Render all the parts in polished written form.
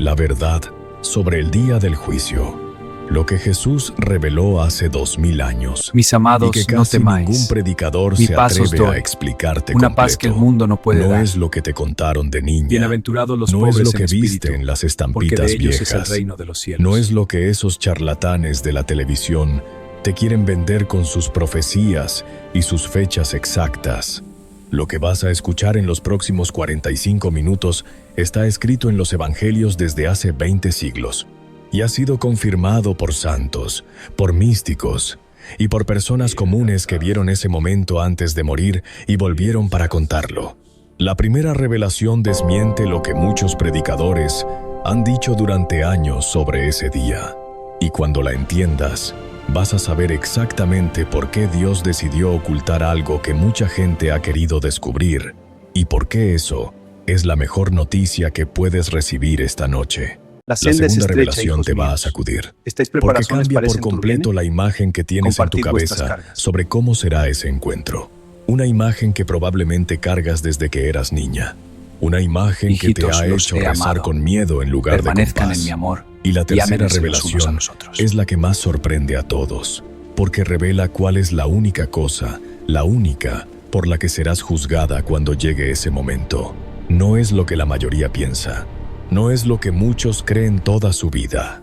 la verdad sobre el día del juicio, lo que Jesús reveló hace 2000 años, Mis amados, y que no casi ningún temáis. predicador Mi se paz os atreve a doy, explicarte una completo. paz que el mundo no puede No dar. es lo que te contaron de niña, Bienaventurados los no pobres es lo que en espíritu, viste en las porque estampitas de ellos viejas, es el reino de los cielos. no es lo que esos charlatanes de la televisión te quieren vender con sus profecías y sus fechas exactas. Lo que vas a escuchar en los próximos 45 minutos está escrito en los evangelios desde hace 20 siglos y ha sido confirmado por santos, por místicos y por personas comunes que vieron ese momento antes de morir y volvieron para contarlo. La primera revelación desmiente lo que muchos predicadores han dicho durante años sobre ese día. Y cuando la entiendas, vas a saber exactamente por qué Dios decidió ocultar algo que mucha gente ha querido descubrir y por qué eso es la mejor noticia que puedes recibir esta noche. La La senda es segunda estrecha, revelación hijos te va a míos. sacudir, ¿Estáis porque preparados cambia para por ese completo turbién? la imagen que tienes en tu Compartid vuestras cabeza cargas. sobre cómo será ese encuentro. Una imagen que probablemente cargas desde que eras niña. Una imagen que te Hijitos, ha los hecho he rezar amado. con miedo en lugar de con Permanezcan paz. en mi amor. Y la y tercera ámense los unos a revelación los otros. es la que más sorprende a todos, porque revela cuál es la única cosa, la única, por la que serás juzgada cuando llegue ese momento. No es lo que la mayoría piensa, no es lo que muchos creen toda su vida.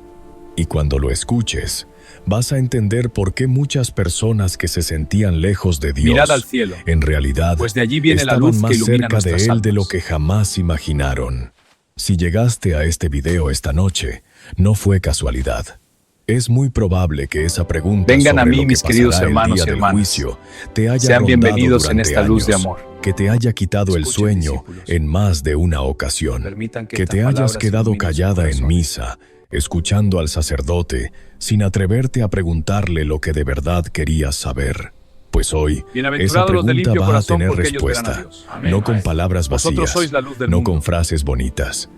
Y cuando lo escuches, vas a entender por qué muchas personas que se sentían lejos de Dios, Mirad al cielo, en realidad, pues de allí viene la estaban luz que más ilumina cerca de nuestras Él de lo almas. que jamás imaginaron. Si llegaste a este video esta noche, no fue casualidad. Es muy probable que esa pregunta Vengan sobre a mí, lo que mis queridos pasará el hermanos día y del hermanas. juicio te haya Sean rondado bienvenidos en durante esta luz de años, amor. que te haya quitado el Escuchen, sueño discípulos. en más de una ocasión, Permitan que que estas te hayas palabras quedado iluminen sus callada en corazones. misa, escuchando al sacerdote, sin atreverte a preguntarle lo que de verdad querías saber. Pues hoy, esa Bienaventurados los de pregunta limpio va a corazón, tener porque ellos verán a respuesta, Dios. Amén, no con Maestro. palabras Vosotros vacías, sois la luz del no mundo. con frases bonitas,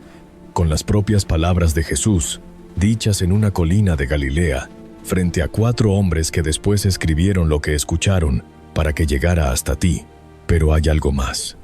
con las propias palabras de Jesús, dichas en una colina de Galilea, frente a 4 hombres que después escribieron lo que escucharon para que llegara hasta ti. Pero hay algo más.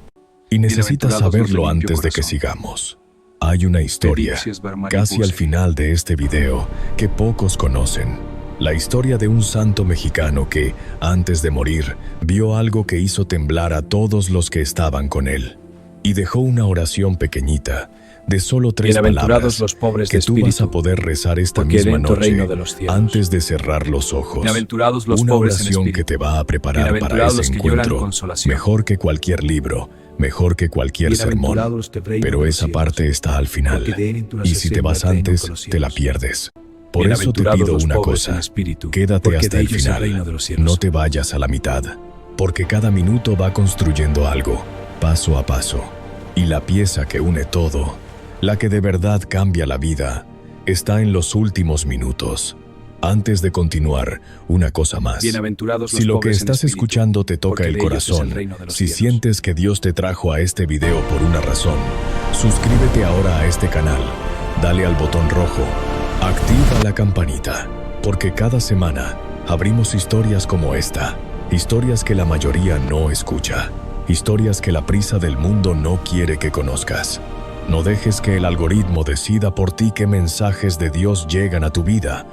Y necesitas Bienaventurados los de saberlo limpio antes de que corazón. sigamos. Hay una historia, Pericias Barmani casi al Puse. final de este video, que pocos conocen. La historia de un santo mexicano que, antes de morir, vio algo que hizo temblar a todos los que estaban con él. Y dejó una oración pequeñita, de solo 3 Bienaventurados palabras, los pobres que de tú vas a espíritu, poder rezar esta porque misma heredad tu noche, reino de los cielos. antes de cerrar los ojos. Bienaventurados los Una pobres en oración espíritu. que te va a preparar para Bienaventurados ese los que lloran encuentro, consolación. mejor que cualquier libro, mejor que cualquier sermón. Bienaventurados los del reino Pero de los esa cielos, parte está al final, porque de él en tu y si te nacición vas el reino antes, con los te la cielos. pierdes. Por eso te Bienaventurados pido los una pobres en cosa, espíritu, quédate porque hasta de el ellos es el reino final, de los cielos. no te vayas a la mitad, porque cada minuto va construyendo algo, paso a paso, y la pieza que une todo, la que de verdad cambia la vida, está en los últimos minutos. Antes de continuar, una cosa más. Bienaventurados los Si lo que pobres en estás espíritu, escuchando te toca porque el de ellos es el corazón, reino de los si cielos. sientes que Dios te trajo a este video por una razón, suscríbete ahora a este canal, dale al botón rojo, activa la campanita, porque cada semana abrimos historias como esta, historias que la mayoría no escucha, historias que la prisa del mundo no quiere que conozcas. No dejes que el algoritmo decida por ti qué mensajes de Dios llegan a tu vida.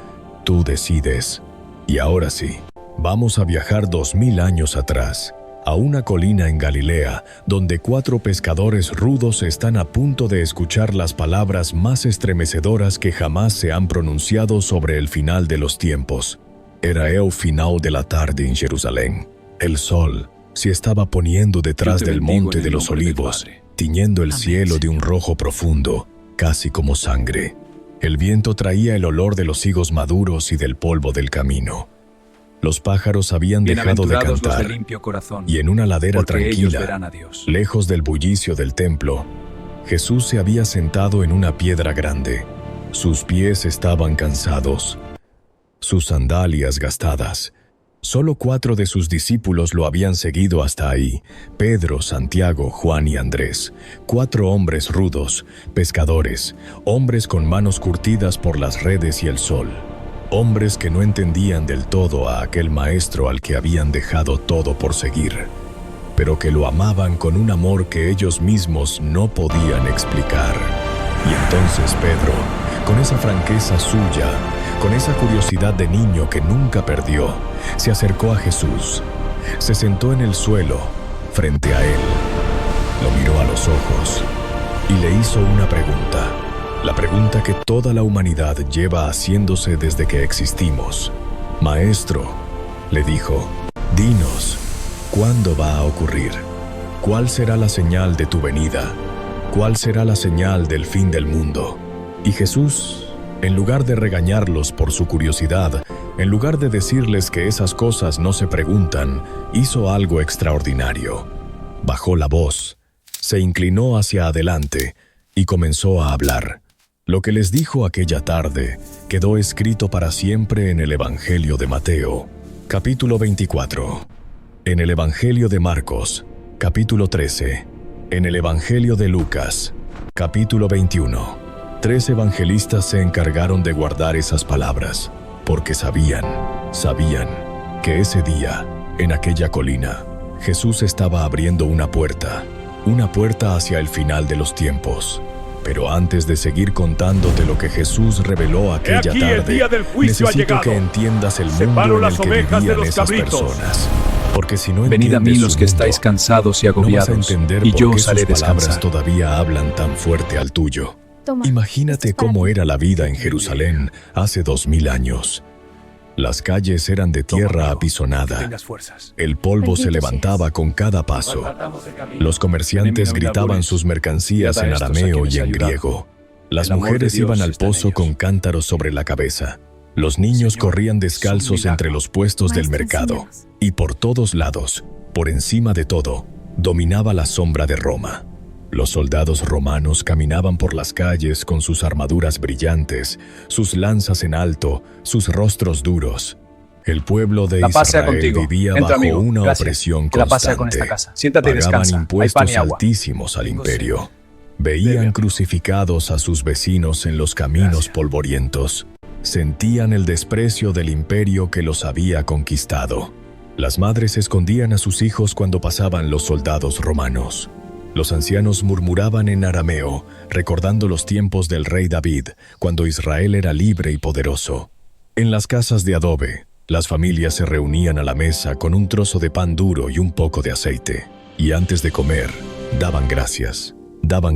Tú decides. Y ahora sí, vamos a viajar 2000 años atrás, a una colina en Galilea, donde 4 pescadores rudos están a punto de escuchar las palabras más estremecedoras que jamás se han pronunciado sobre el final de los tiempos. Era el final de la tarde en Jerusalén. El sol se estaba poniendo detrás Yo te del bendigo monte en el de los nombre del olivos, Padre. tiñendo el Amén, cielo de Señor. un rojo profundo, casi como sangre. El viento traía el olor de los higos maduros y del polvo del camino. Los pájaros habían dejado de Bienaventurados los de cantar, limpio corazón, y en una ladera porque ellos tranquila, verán a Dios. lejos del bullicio del templo, Jesús se había sentado en una piedra grande. Sus pies estaban cansados, sus sandalias gastadas. Solo 4 de sus discípulos lo habían seguido hasta ahí: Pedro, Santiago, Juan y Andrés. 4 hombres rudos, pescadores, hombres con manos curtidas por las redes y el sol. Hombres que no entendían del todo a aquel maestro al que habían dejado todo por seguir, pero que lo amaban con un amor que ellos mismos no podían explicar. Y entonces Pedro, con esa franqueza suya, con esa curiosidad de niño que nunca perdió, se acercó a Jesús, se sentó en el suelo, frente a él, lo miró a los ojos y le hizo una pregunta, la pregunta que toda la humanidad lleva haciéndose desde que existimos. Maestro, le dijo, dinos, ¿cuándo va a ocurrir? ¿Cuál será la señal de tu venida? ¿Cuál será la señal del fin del mundo? Y Jesús, en lugar de regañarlos por su curiosidad, en lugar de decirles que esas cosas no se preguntan, hizo algo extraordinario. Bajó la voz, se inclinó hacia adelante y comenzó a hablar. Lo que les dijo aquella tarde quedó escrito para siempre en el Evangelio de Mateo, capítulo 24, en el Evangelio de Marcos, capítulo 13, en el Evangelio de Lucas, capítulo 21. 3 evangelistas se encargaron de guardar esas palabras, porque sabían que ese día, en aquella colina, Jesús estaba abriendo una puerta hacia el final de los tiempos. Pero antes de seguir contándote lo que Jesús reveló aquella tarde, necesito que entiendas el mundo en el que vivían esas personas. Porque si no venid a mí entiendes los su que mundo, estáis cansados y no vas a agobiados, entender y por yo qué os haré sus palabras descansar. todavía hablan tan fuerte al tuyo. Toma, Imagínate esto es para cómo ti. era la vida en Jerusalén hace 2000 años. Las calles eran de tierra apisonada. Fuerzas. El polvo se Bendito levantaba seas. con cada paso. Los comerciantes gritaban sus mercancías en arameo y en griego. Las El amor de mujeres Dios iban al está en pozo ellos. con cántaros sobre la cabeza. Los niños corrían descalzos milagro. entre los puestos del Maestro, mercado. enséñanos. Y por todos lados, por encima de todo, dominaba la sombra de Roma. Los soldados romanos caminaban por las calles con sus armaduras brillantes, sus lanzas en alto, sus rostros duros. El pueblo de La paz sea Israel contigo. vivía Entra, bajo amigo. una Gracias. opresión Que la paz sea con constante. esta casa. Siéntate y Pagaban descansa. Hay impuestos pan y agua. altísimos al Tengo imperio. sed. Veían Bebe. crucificados a sus vecinos en los caminos Gracias. polvorientos. Sentían el desprecio del imperio que los había conquistado. Las madres escondían a sus hijos cuando pasaban los soldados romanos. Los ancianos murmuraban en arameo, recordando los tiempos del rey David, cuando Israel era libre y poderoso. En las casas de adobe, las familias se reunían a la mesa con un trozo de pan duro y un poco de aceite. Y antes de comer, daban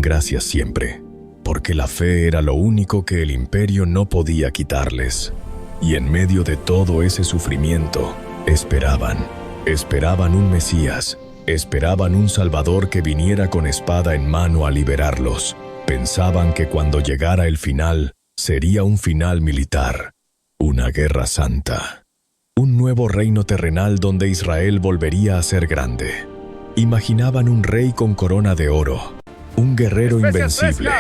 gracias siempre, porque la fe era lo único que el imperio no podía quitarles. Y en medio de todo ese sufrimiento, esperaban un Mesías, esperaban un Salvador que viniera con espada en mano a liberarlos. Pensaban que cuando llegara el final, sería un final militar, una guerra santa, un nuevo reino terrenal donde Israel volvería a ser grande. Imaginaban un rey con corona de oro, un guerrero invencible,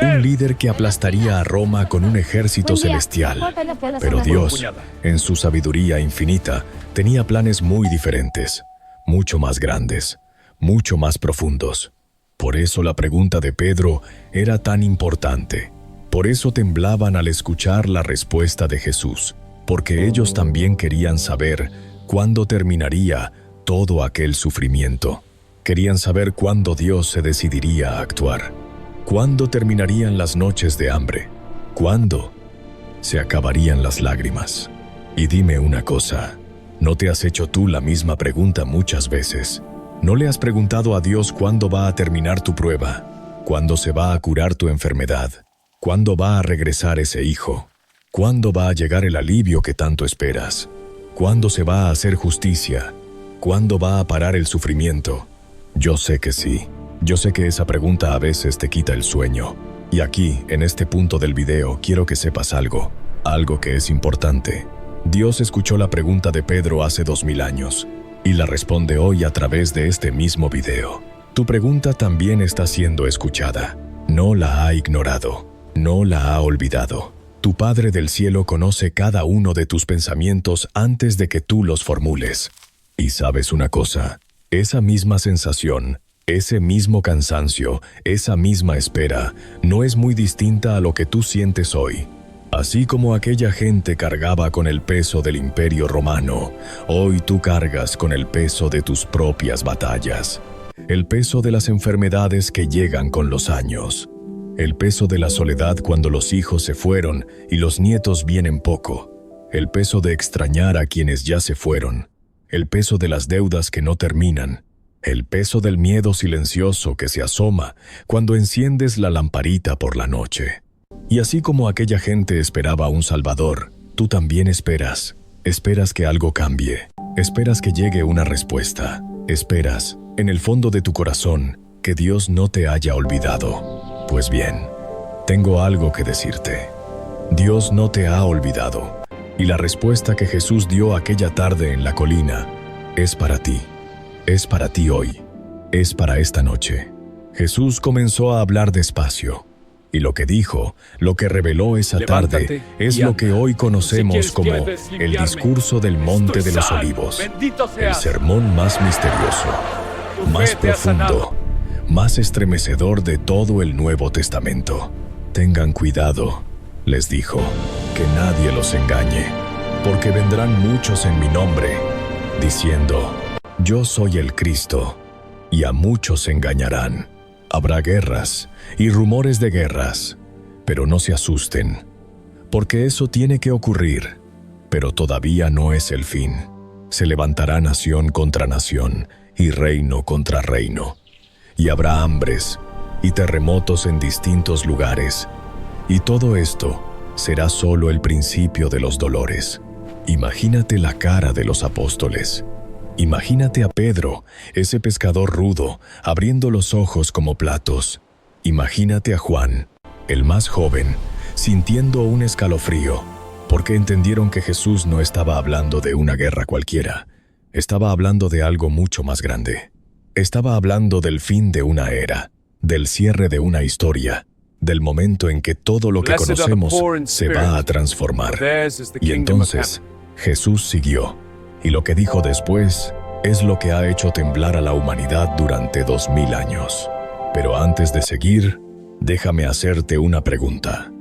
un líder que aplastaría a Roma con un ejército Buen día. celestial. Bótalo a la Pero zona. Dios, en su sabiduría infinita, tenía planes muy diferentes, mucho más grandes, mucho más profundos. Por eso la pregunta de Pedro era tan importante. Por eso temblaban al escuchar la respuesta de Jesús, porque ellos también querían saber cuándo terminaría todo aquel sufrimiento. Querían saber cuándo Dios se decidiría a actuar. ¿Cuándo terminarían las noches de hambre? ¿Cuándo se acabarían las lágrimas? Y dime una cosa, ¿no te has hecho tú la misma pregunta muchas veces? ¿No le has preguntado a Dios cuándo va a terminar tu prueba? ¿Cuándo se va a curar tu enfermedad? ¿Cuándo va a regresar ese hijo? ¿Cuándo va a llegar el alivio que tanto esperas? ¿Cuándo se va a hacer justicia? ¿Cuándo va a parar el sufrimiento? Yo sé que sí. Yo sé que esa pregunta a veces te quita el sueño. Y aquí, en este punto del video, quiero que sepas algo que es importante. Dios escuchó la pregunta de Pedro hace 2000 años y la responde hoy a través de este mismo video. Tu pregunta también está siendo escuchada. No la ha ignorado, no la ha olvidado. Tu Padre del Cielo conoce cada uno de tus pensamientos antes de que tú los formules. Y sabes una cosa, esa misma sensación, ese mismo cansancio, esa misma espera, no es muy distinta a lo que tú sientes hoy. Así como aquella gente cargaba con el peso del Imperio Romano, hoy tú cargas con el peso de tus propias batallas, el peso de las enfermedades que llegan con los años, El peso de la soledad cuando los hijos se fueron y los nietos vienen poco. El peso de extrañar a quienes ya se fueron. El peso de las deudas que no terminan. El peso del miedo silencioso que se asoma cuando enciendes la lamparita por la noche. Y así como aquella gente esperaba a un Salvador, tú también esperas. Esperas que algo cambie. Esperas que llegue una respuesta. Esperas, en el fondo de tu corazón, que Dios no te haya olvidado. Pues bien, tengo algo que decirte. Dios no te ha olvidado. Y la respuesta que Jesús dio aquella tarde en la colina es para ti. Es para ti hoy. Es para esta noche. Jesús comenzó a hablar despacio. Y lo que dijo, lo que reveló esa tarde, es lo que hoy conocemos como el discurso del Monte de los Olivos. El sermón más misterioso, más profundo, más estremecedor de todo el Nuevo Testamento. Tengan cuidado, les dijo, que nadie los engañe, porque vendrán muchos en mi nombre, diciendo, yo soy el Cristo, y a muchos engañarán. Habrá guerras y rumores de guerras, pero no se asusten, porque eso tiene que ocurrir, pero todavía no es el fin. Se levantará nación contra nación y reino contra reino. Y habrá hambres y terremotos en distintos lugares. Y todo esto será solo el principio de los dolores. Imagínate la cara de los apóstoles. Imagínate a Pedro, ese pescador rudo, abriendo los ojos como platos. Imagínate a Juan, el más joven, sintiendo un escalofrío, porque entendieron que Jesús no estaba hablando de una guerra cualquiera. Estaba hablando de algo mucho más grande. Estaba hablando del fin de una era, del cierre de una historia, del momento en que todo lo que conocemos se va a transformar. Y entonces, Jesús siguió, y lo que dijo después es lo que ha hecho temblar a la humanidad durante 2000 años. Pero antes de seguir, déjame hacerte una pregunta.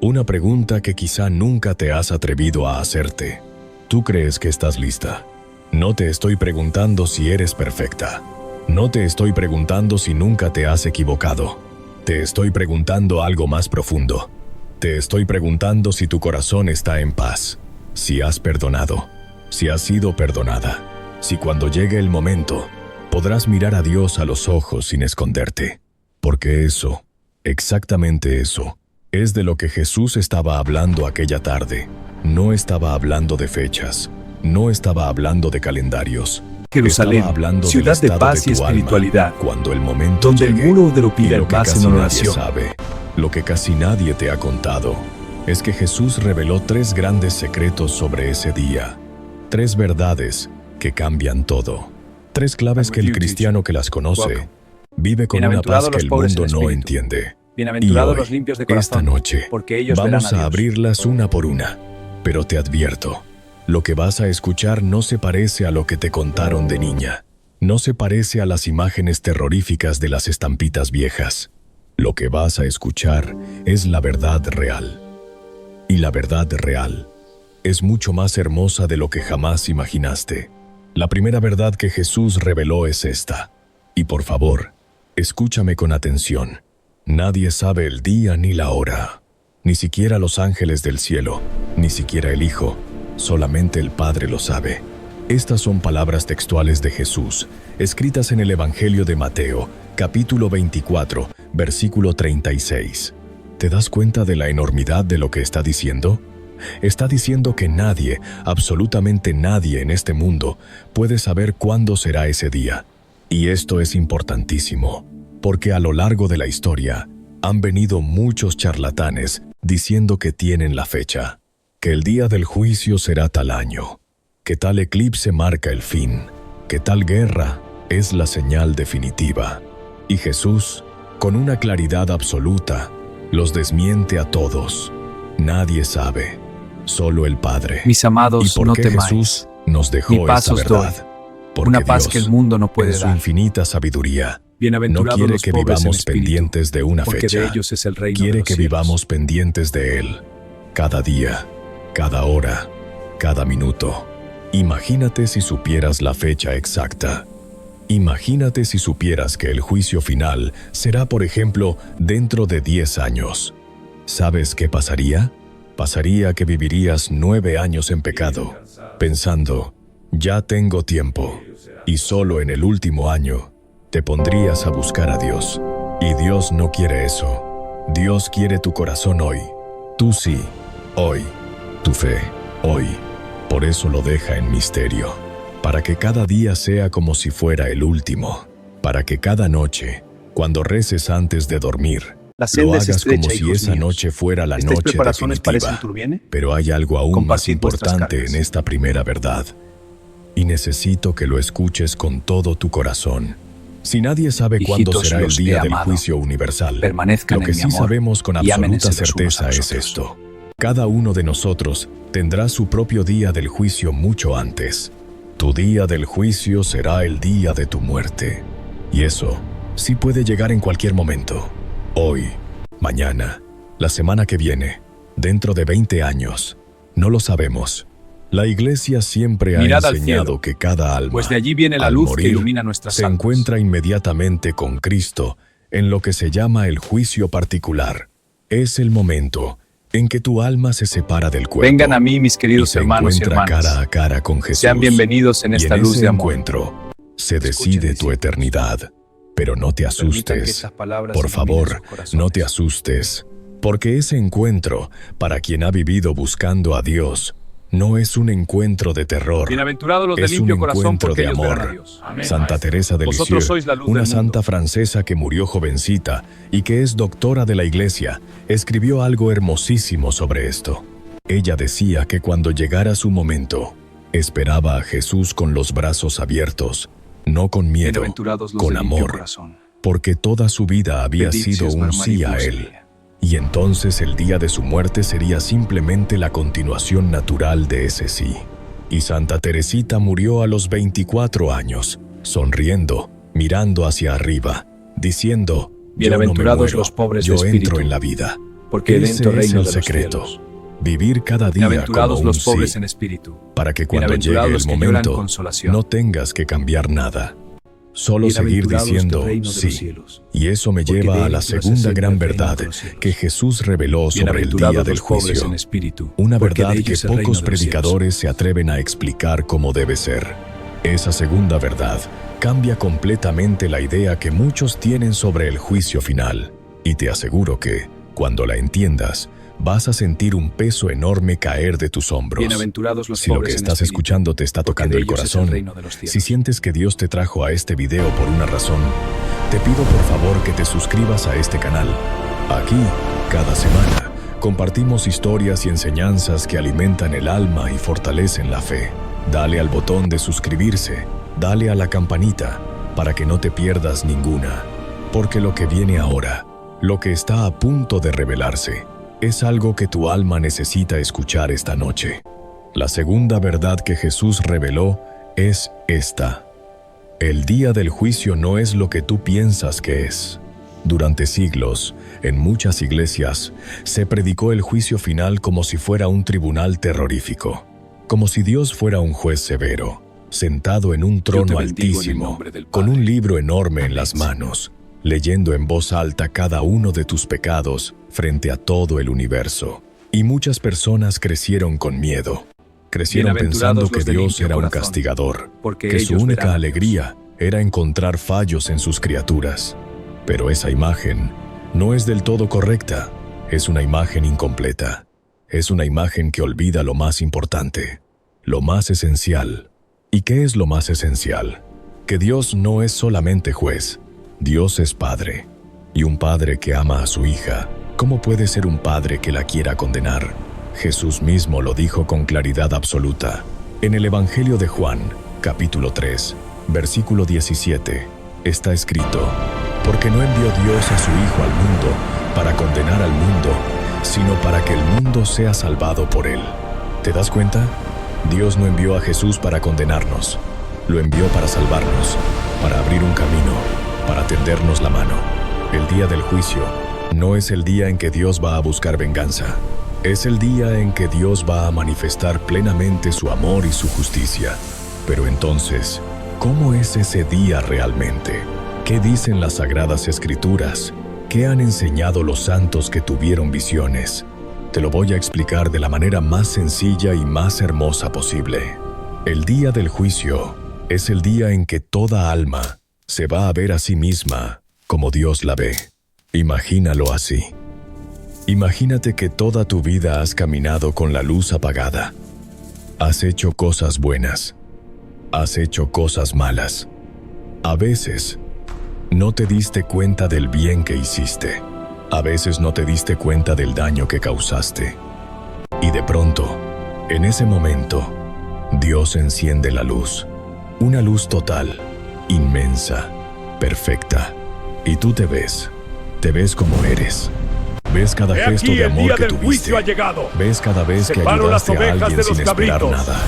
Una pregunta que quizá nunca te has atrevido a hacerte. ¿Tú crees que estás lista? No te estoy preguntando si eres perfecta. No te estoy preguntando si nunca te has equivocado. Te estoy preguntando algo más profundo. Te estoy preguntando si tu corazón está en paz, si has perdonado, si has sido perdonada, si cuando llegue el momento podrás mirar a Dios a los ojos sin esconderte. Porque eso, exactamente eso, es de lo que Jesús estaba hablando aquella tarde. No estaba hablando de fechas. No estaba hablando de calendarios. Jerusalén, estaba hablando ciudad del de paz estado y de tu espiritualidad, alma, cuando el momento donde el llegue. muro de Rupida Y lo en que paz casi en nadie oración. sabe, lo que casi nadie te ha contado, es que Jesús reveló 3 grandes secretos sobre ese día. 3 verdades que cambian todo. 3 claves que el cristiano que las conoce vive con una paz que el mundo no entiende. Y Bienaventurados hoy, los limpios de esta corazón, noche, porque ellos verán vamos a Dios. abrirlas una por una. Pero te advierto, lo que vas a escuchar no se parece a lo que te contaron de niña. No se parece a las imágenes terroríficas de las estampitas viejas. Lo que vas a escuchar es la verdad real. Y la verdad real es mucho más hermosa de lo que jamás imaginaste. La primera verdad que Jesús reveló es esta. Y por favor, escúchame con atención. Nadie sabe el día ni la hora. Ni siquiera los ángeles del cielo, ni siquiera el Hijo. Solamente el Padre lo sabe. Estas son palabras textuales de Jesús, escritas en el Evangelio de Mateo, capítulo 24, versículo 36. ¿Te das cuenta de la enormidad de lo que está diciendo? Está diciendo que nadie, absolutamente nadie en este mundo, puede saber cuándo será ese día. Y esto es importantísimo, porque a lo largo de la historia han venido muchos charlatanes diciendo que tienen la fecha, que el día del juicio será tal año, que tal eclipse marca el fin, que tal guerra es la señal definitiva. Y Jesús, con una claridad absoluta, los desmiente a todos. Nadie sabe, solo el Padre. Mis amados, ¿Y por no qué temáis. Jesús nos dejó Mi paz esa os doy, verdad? Porque una paz Dios, que el mundo no puede en su dar. infinita sabiduría, no Bienaventurados quiere los que pobres en vivamos espíritu, pendientes de una porque fecha. de ellos es el reino de Quiere los que cielos. vivamos pendientes de Él, cada día, cada hora, cada minuto. Imagínate si supieras la fecha exacta. Imagínate si supieras que el juicio final será, por ejemplo, dentro de 10 años. ¿Sabes qué pasaría? Pasaría que vivirías 9 años en pecado, pensando, ya tengo tiempo, y solo en el último año te pondrías a buscar a Dios. Y Dios no quiere eso. Dios quiere tu corazón hoy. Tú sí, hoy. Tu fe, hoy. Por eso lo deja en misterio. Para que cada día sea como si fuera el último. Para que cada noche, cuando reces antes de dormir, La lo senda es hagas estrecha, como si hijos esa míos. noche fuera la ¿Estáis noche preparaciones para ese definitiva. turbiene? Pero hay algo aún más Compartid vuestras importante cargas. en esta primera verdad. Y necesito que lo escuches con todo tu corazón. Si nadie sabe cuándo Hijitos, será el los he día del amado. juicio universal, Permanezcan lo que en mi sí amor sabemos con y ámense absoluta los unos a certeza los es otros. esto. Cada uno de nosotros tendrá su propio día del juicio mucho antes. Tu día del juicio será el día de tu muerte. Y eso sí puede llegar en cualquier momento. Hoy, mañana, la semana que viene, dentro de 20 años. No lo sabemos. La Iglesia siempre ha Mirad al enseñado cielo, que cada alma, pues de allí viene la al luz morir, que ilumina nuestras se almas. encuentra inmediatamente con Cristo en lo que se llama el juicio particular. Es el momento en que tu alma se separa del cuerpo. Vengan a mí, mis y queridos se hermanos y encuentra hermanas. cara a cara con Jesús. Sean bienvenidos en Y esta en luz ese de amor. encuentro se Escuchen, decide tu discípulos. eternidad. Pero no te Permitan que asustes. estas palabras Por iluminen favor, sus corazones. no te asustes. Porque ese encuentro, para quien ha vivido buscando a Dios, no es un encuentro de terror. Bienaventurados los de Es un limpio corazón, encuentro porque de ellos verán a amor. Dios. Amén. Santa Teresa de Vosotros Lisieux, sois la luz una del mundo. santa francesa que murió jovencita y que es doctora de la Iglesia, escribió algo hermosísimo sobre esto. Ella decía que cuando llegara su momento, esperaba a Jesús con los brazos abiertos, no con miedo, Bienaventurados los con de limpio amor, corazón. porque toda su vida había Pedid, se sido os un dará sí a mariposa. Él. Y entonces el día de su muerte sería simplemente la continuación natural de ese sí. Y Santa Teresita murió a los 24 años, sonriendo, mirando hacia arriba, diciendo, Bienaventurados yo no me muero, los pobres de yo espíritu, entro en la vida. porque Ese dentro es reino el de los secreto. cielos. Vivir cada día como Bienaventurados un los pobres sí, en espíritu, para que cuando llegue bienaventurados el los que lloran momento consolación. no tengas que cambiar nada. Solo seguir Bienaventurados del diciendo reino de los sí. cielos. Y eso me Porque lleva de a la ellos es segunda el gran reino de verdad los cielos. que Jesús reveló sobre el Bienaventurados día del los pobres juicio. en espíritu, Una porque de verdad ellos que es el reino pocos de los cielos. predicadores se atreven a explicar cómo debe ser. Esa segunda verdad cambia completamente la idea que muchos tienen sobre el juicio final. Y te aseguro que, cuando la entiendas, vas a sentir un peso enorme caer de tus hombros. Bienaventurados los Si lo pobres que en estás espíritu, escuchando te está porque tocando de el ellos es corazón, reino de los cielos. si sientes que Dios te trajo a este video por una razón, te pido por favor que te suscribas a este canal. Aquí, cada semana, compartimos historias y enseñanzas que alimentan el alma y fortalecen la fe. Dale al botón de suscribirse, dale a la campanita, para que no te pierdas ninguna. Porque lo que viene ahora, lo que está a punto de revelarse, es algo que tu alma necesita escuchar esta noche. La segunda verdad que Jesús reveló es esta. El día del juicio no es lo que tú piensas que es. Durante siglos, en muchas iglesias, se predicó el juicio final como si fuera un tribunal terrorífico, como si Dios fuera un juez severo, sentado en un trono bendigo en el altísimo, nombre del con Padre. un libro enorme en las manos, leyendo en voz alta cada uno de tus pecados frente a todo el universo. Y muchas personas crecieron con miedo. Crecieron pensando Bienaventurados que los de Dios limpio era un corazón, castigador, porque que su ellos única verán a alegría era encontrar fallos en sus criaturas. Pero esa imagen no es del todo correcta. Es una imagen incompleta. Es una imagen que olvida lo más importante, lo más esencial. ¿Y qué es lo más esencial? Que Dios no es solamente juez. Dios es padre. Y un padre que ama a su hija, ¿cómo puede ser un padre que la quiera condenar? Jesús mismo lo dijo con claridad absoluta. En el Evangelio de Juan, capítulo 3, versículo 17, está escrito: porque no envió Dios a su Hijo al mundo para condenar al mundo, sino para que el mundo sea salvado por él. ¿Te das cuenta? Dios no envió a Jesús para condenarnos. Lo envió para salvarnos, para abrir un camino, para tendernos la mano. El día del juicio no es el día en que Dios va a buscar venganza. Es el día en que Dios va a manifestar plenamente su amor y su justicia. Pero entonces, ¿Cómo es ese día realmente? ¿Qué dicen las Sagradas Escrituras? ¿Qué han enseñado los santos que tuvieron visiones? Te lo voy a explicar de la manera más sencilla y más hermosa posible. El día del juicio es el día en que toda alma se va a ver a sí misma como Dios la ve. Imagínalo así. Imagínate que toda tu vida has caminado con la luz apagada. Has hecho cosas buenas. Has hecho cosas malas. A veces, no te diste cuenta del bien que hiciste. A veces no te diste cuenta del daño que causaste. Y de pronto, en ese momento, Dios enciende la luz. Una luz total, inmensa, perfecta. Y tú te ves como eres. Ves cada gesto de amor que tuviste. Ves cada vez que ayudaste a alguien sin esperar nada.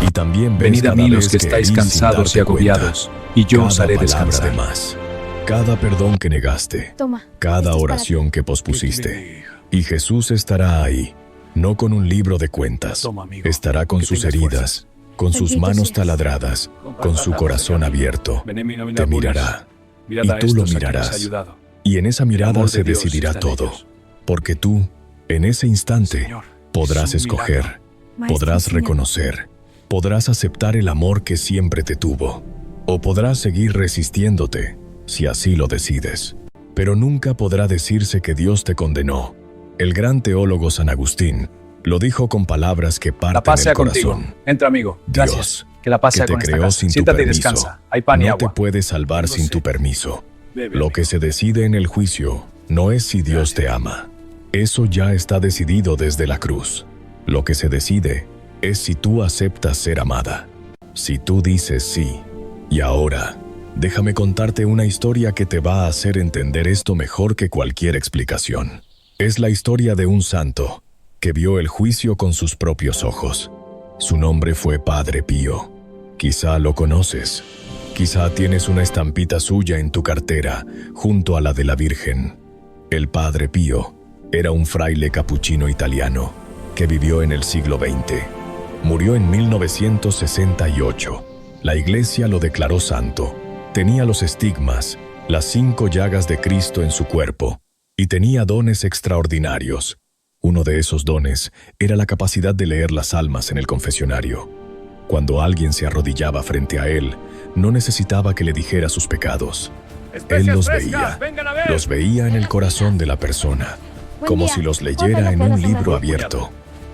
Y también ves Venid a mí cada los vez que que estáis herís sin cansados darte y agobiados, y yo os cada haré palabra descansar. de más, cada perdón que negaste, Toma. cada esto es para oración que pospusiste. Y Jesús estará ahí, no con un libro de cuentas. Toma, amigo, Estará con que sus tengas heridas, con sus Bendito manos seas. taladradas, con su corazón abierto. Te mirará, y tú lo mirarás. Y en esa mirada se decidirá todo. Porque tú, en ese instante, podrás escoger, Maestro, podrás enséñame. reconocer, podrás aceptar el amor que siempre te tuvo, o podrás seguir resistiéndote, si así lo decides. Pero nunca podrá decirse que Dios te condenó. El gran teólogo San Agustín lo dijo con palabras que La parten paz sea el corazón. contigo. Entra, amigo. Gracias. Dios, Que la paz que sea te con esta creó casa. sin tu Siéntate y permiso, descansa. Hay pan y no te agua. puede salvar sin tu permiso. Lo que se decide en el juicio no es si Dios te ama. Eso ya está decidido desde la cruz. Lo que se decide es si tú aceptas ser amada. Si tú dices sí. Y ahora, déjame contarte una historia que te va a hacer entender esto mejor que cualquier explicación. Es la historia de un santo que vio el juicio con sus propios ojos. Su nombre fue Padre Pío. Quizá lo conoces. Quizá tienes una estampita suya en tu cartera, junto a la de la Virgen. El Padre Pío era un fraile capuchino italiano que vivió en el siglo XX. Murió en 1968. La Iglesia lo declaró santo. Tenía los estigmas, las 5 llagas de Cristo en su cuerpo, y tenía dones extraordinarios. Uno de esos dones era la capacidad de leer las almas en el confesionario. Cuando alguien se arrodillaba frente a él, no necesitaba que le dijera sus pecados. Él los veía en el corazón de la persona, Buen como día. si los ¿Cuánto leyera le en queda un a libro Fernando? abierto.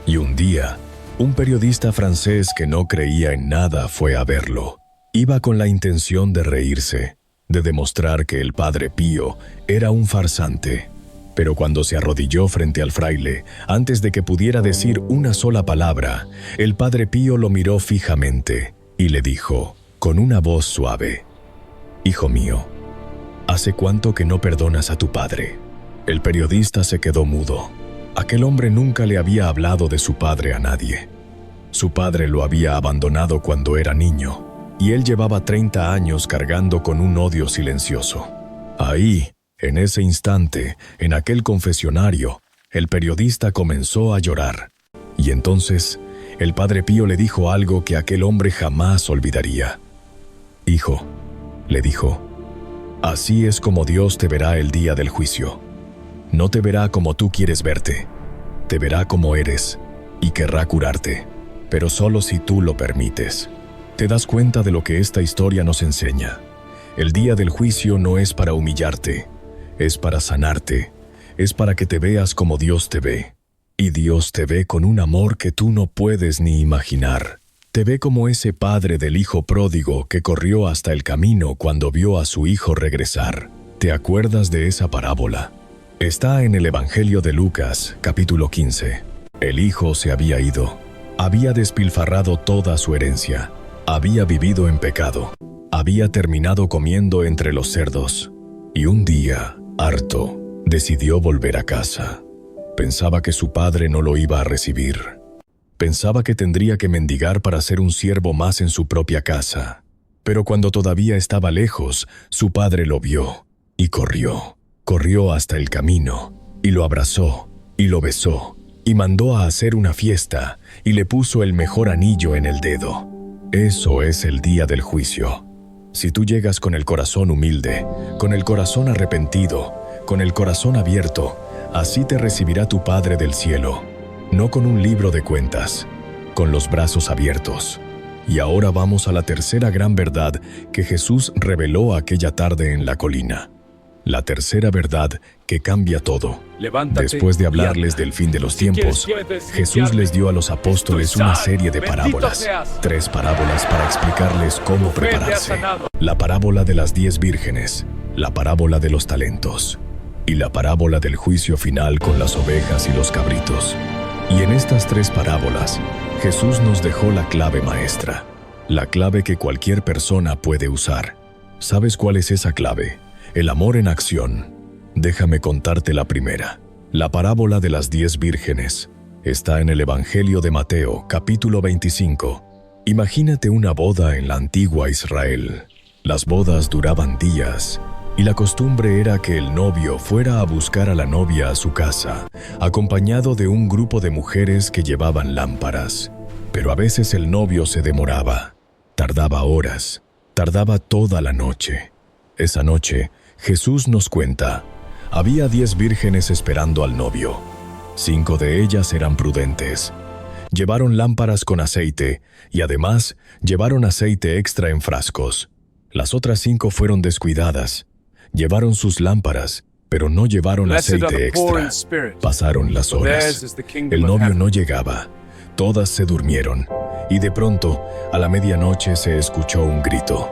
Y un día, un periodista francés que no creía en nada fue a verlo. Iba con la intención de reírse, de demostrar que el Padre Pío era un farsante. Pero cuando se arrodilló frente al fraile, antes de que pudiera decir una sola palabra, el Padre Pío lo miró fijamente y le dijo, con una voz suave: «Hijo mío, ¿hace cuánto que no perdonas a tu padre?». El periodista se quedó mudo. Aquel hombre nunca le había hablado de su padre a nadie. Su padre lo había abandonado cuando era niño, y él llevaba 30 años cargando con un odio silencioso. Ahí, en ese instante, en aquel confesionario, el periodista comenzó a llorar. Y entonces, el Padre Pío le dijo algo que aquel hombre jamás olvidaría. «Hijo», le dijo, «así es como Dios te verá el día del juicio. No te verá como tú quieres verte, te verá como eres y querrá curarte, pero solo si tú lo permites». ¿Te das cuenta de lo que esta historia nos enseña? El día del juicio no es para humillarte, es para sanarte, es para que te veas como Dios te ve. Y Dios te ve con un amor que tú no puedes ni imaginar. Te ve como ese padre del hijo pródigo que corrió hasta el camino cuando vio a su hijo regresar. ¿Te acuerdas de esa parábola? Está en el Evangelio de Lucas, capítulo 15. El hijo se había ido, había despilfarrado toda su herencia, había vivido en pecado, había terminado comiendo entre los cerdos, y un día, harto, decidió volver a casa. Pensaba que su padre no lo iba a recibir. Pensaba que tendría que mendigar para ser un siervo más en su propia casa. Pero cuando todavía estaba lejos, su padre lo vio y corrió. Corrió hasta el camino y lo abrazó y lo besó y mandó a hacer una fiesta y le puso el mejor anillo en el dedo. Eso es el día del juicio. Si tú llegas con el corazón humilde, con el corazón arrepentido, con el corazón abierto, así te recibirá tu Padre del cielo, no con un libro de cuentas, con los brazos abiertos. Y ahora vamos a la tercera gran verdad que Jesús reveló aquella tarde en la colina. La tercera verdad que cambia todo. Levántate Después de y hablarles anda. del fin de los Si quieres tiempos, Jesús les dio a los apóstoles Estoy una sano. serie de Bendito parábolas. seas. 3 parábolas para explicarles cómo Tu fe te ha prepararse. sanado. La parábola de las 10 vírgenes, la parábola de los talentos y la parábola del juicio final con las ovejas y los cabritos. Y en estas 3 parábolas, Jesús nos dejó la clave maestra, la clave que cualquier persona puede usar. ¿Sabes cuál es esa clave? El amor en acción. Déjame contarte la primera. La parábola de las 10 vírgenes está en el Evangelio de Mateo, capítulo 25. Imagínate una boda en la antigua Israel. Las bodas duraban días, y la costumbre era que el novio fuera a buscar a la novia a su casa, acompañado de un grupo de mujeres que llevaban lámparas. Pero a veces el novio se demoraba, tardaba horas, tardaba toda la noche. Esa noche, Jesús nos cuenta, había 10 vírgenes esperando al novio. 5 de ellas eran prudentes. Llevaron lámparas con aceite y además llevaron aceite extra en frascos. Las otras 5 fueron descuidadas. Llevaron sus lámparas, pero no llevaron Blessed are aceite the poor in extra. spirit. Pasaron las For theirs horas. is the kingdom El of novio heaven. no llegaba. Todas se durmieron. Y de pronto, a la medianoche se escuchó un grito.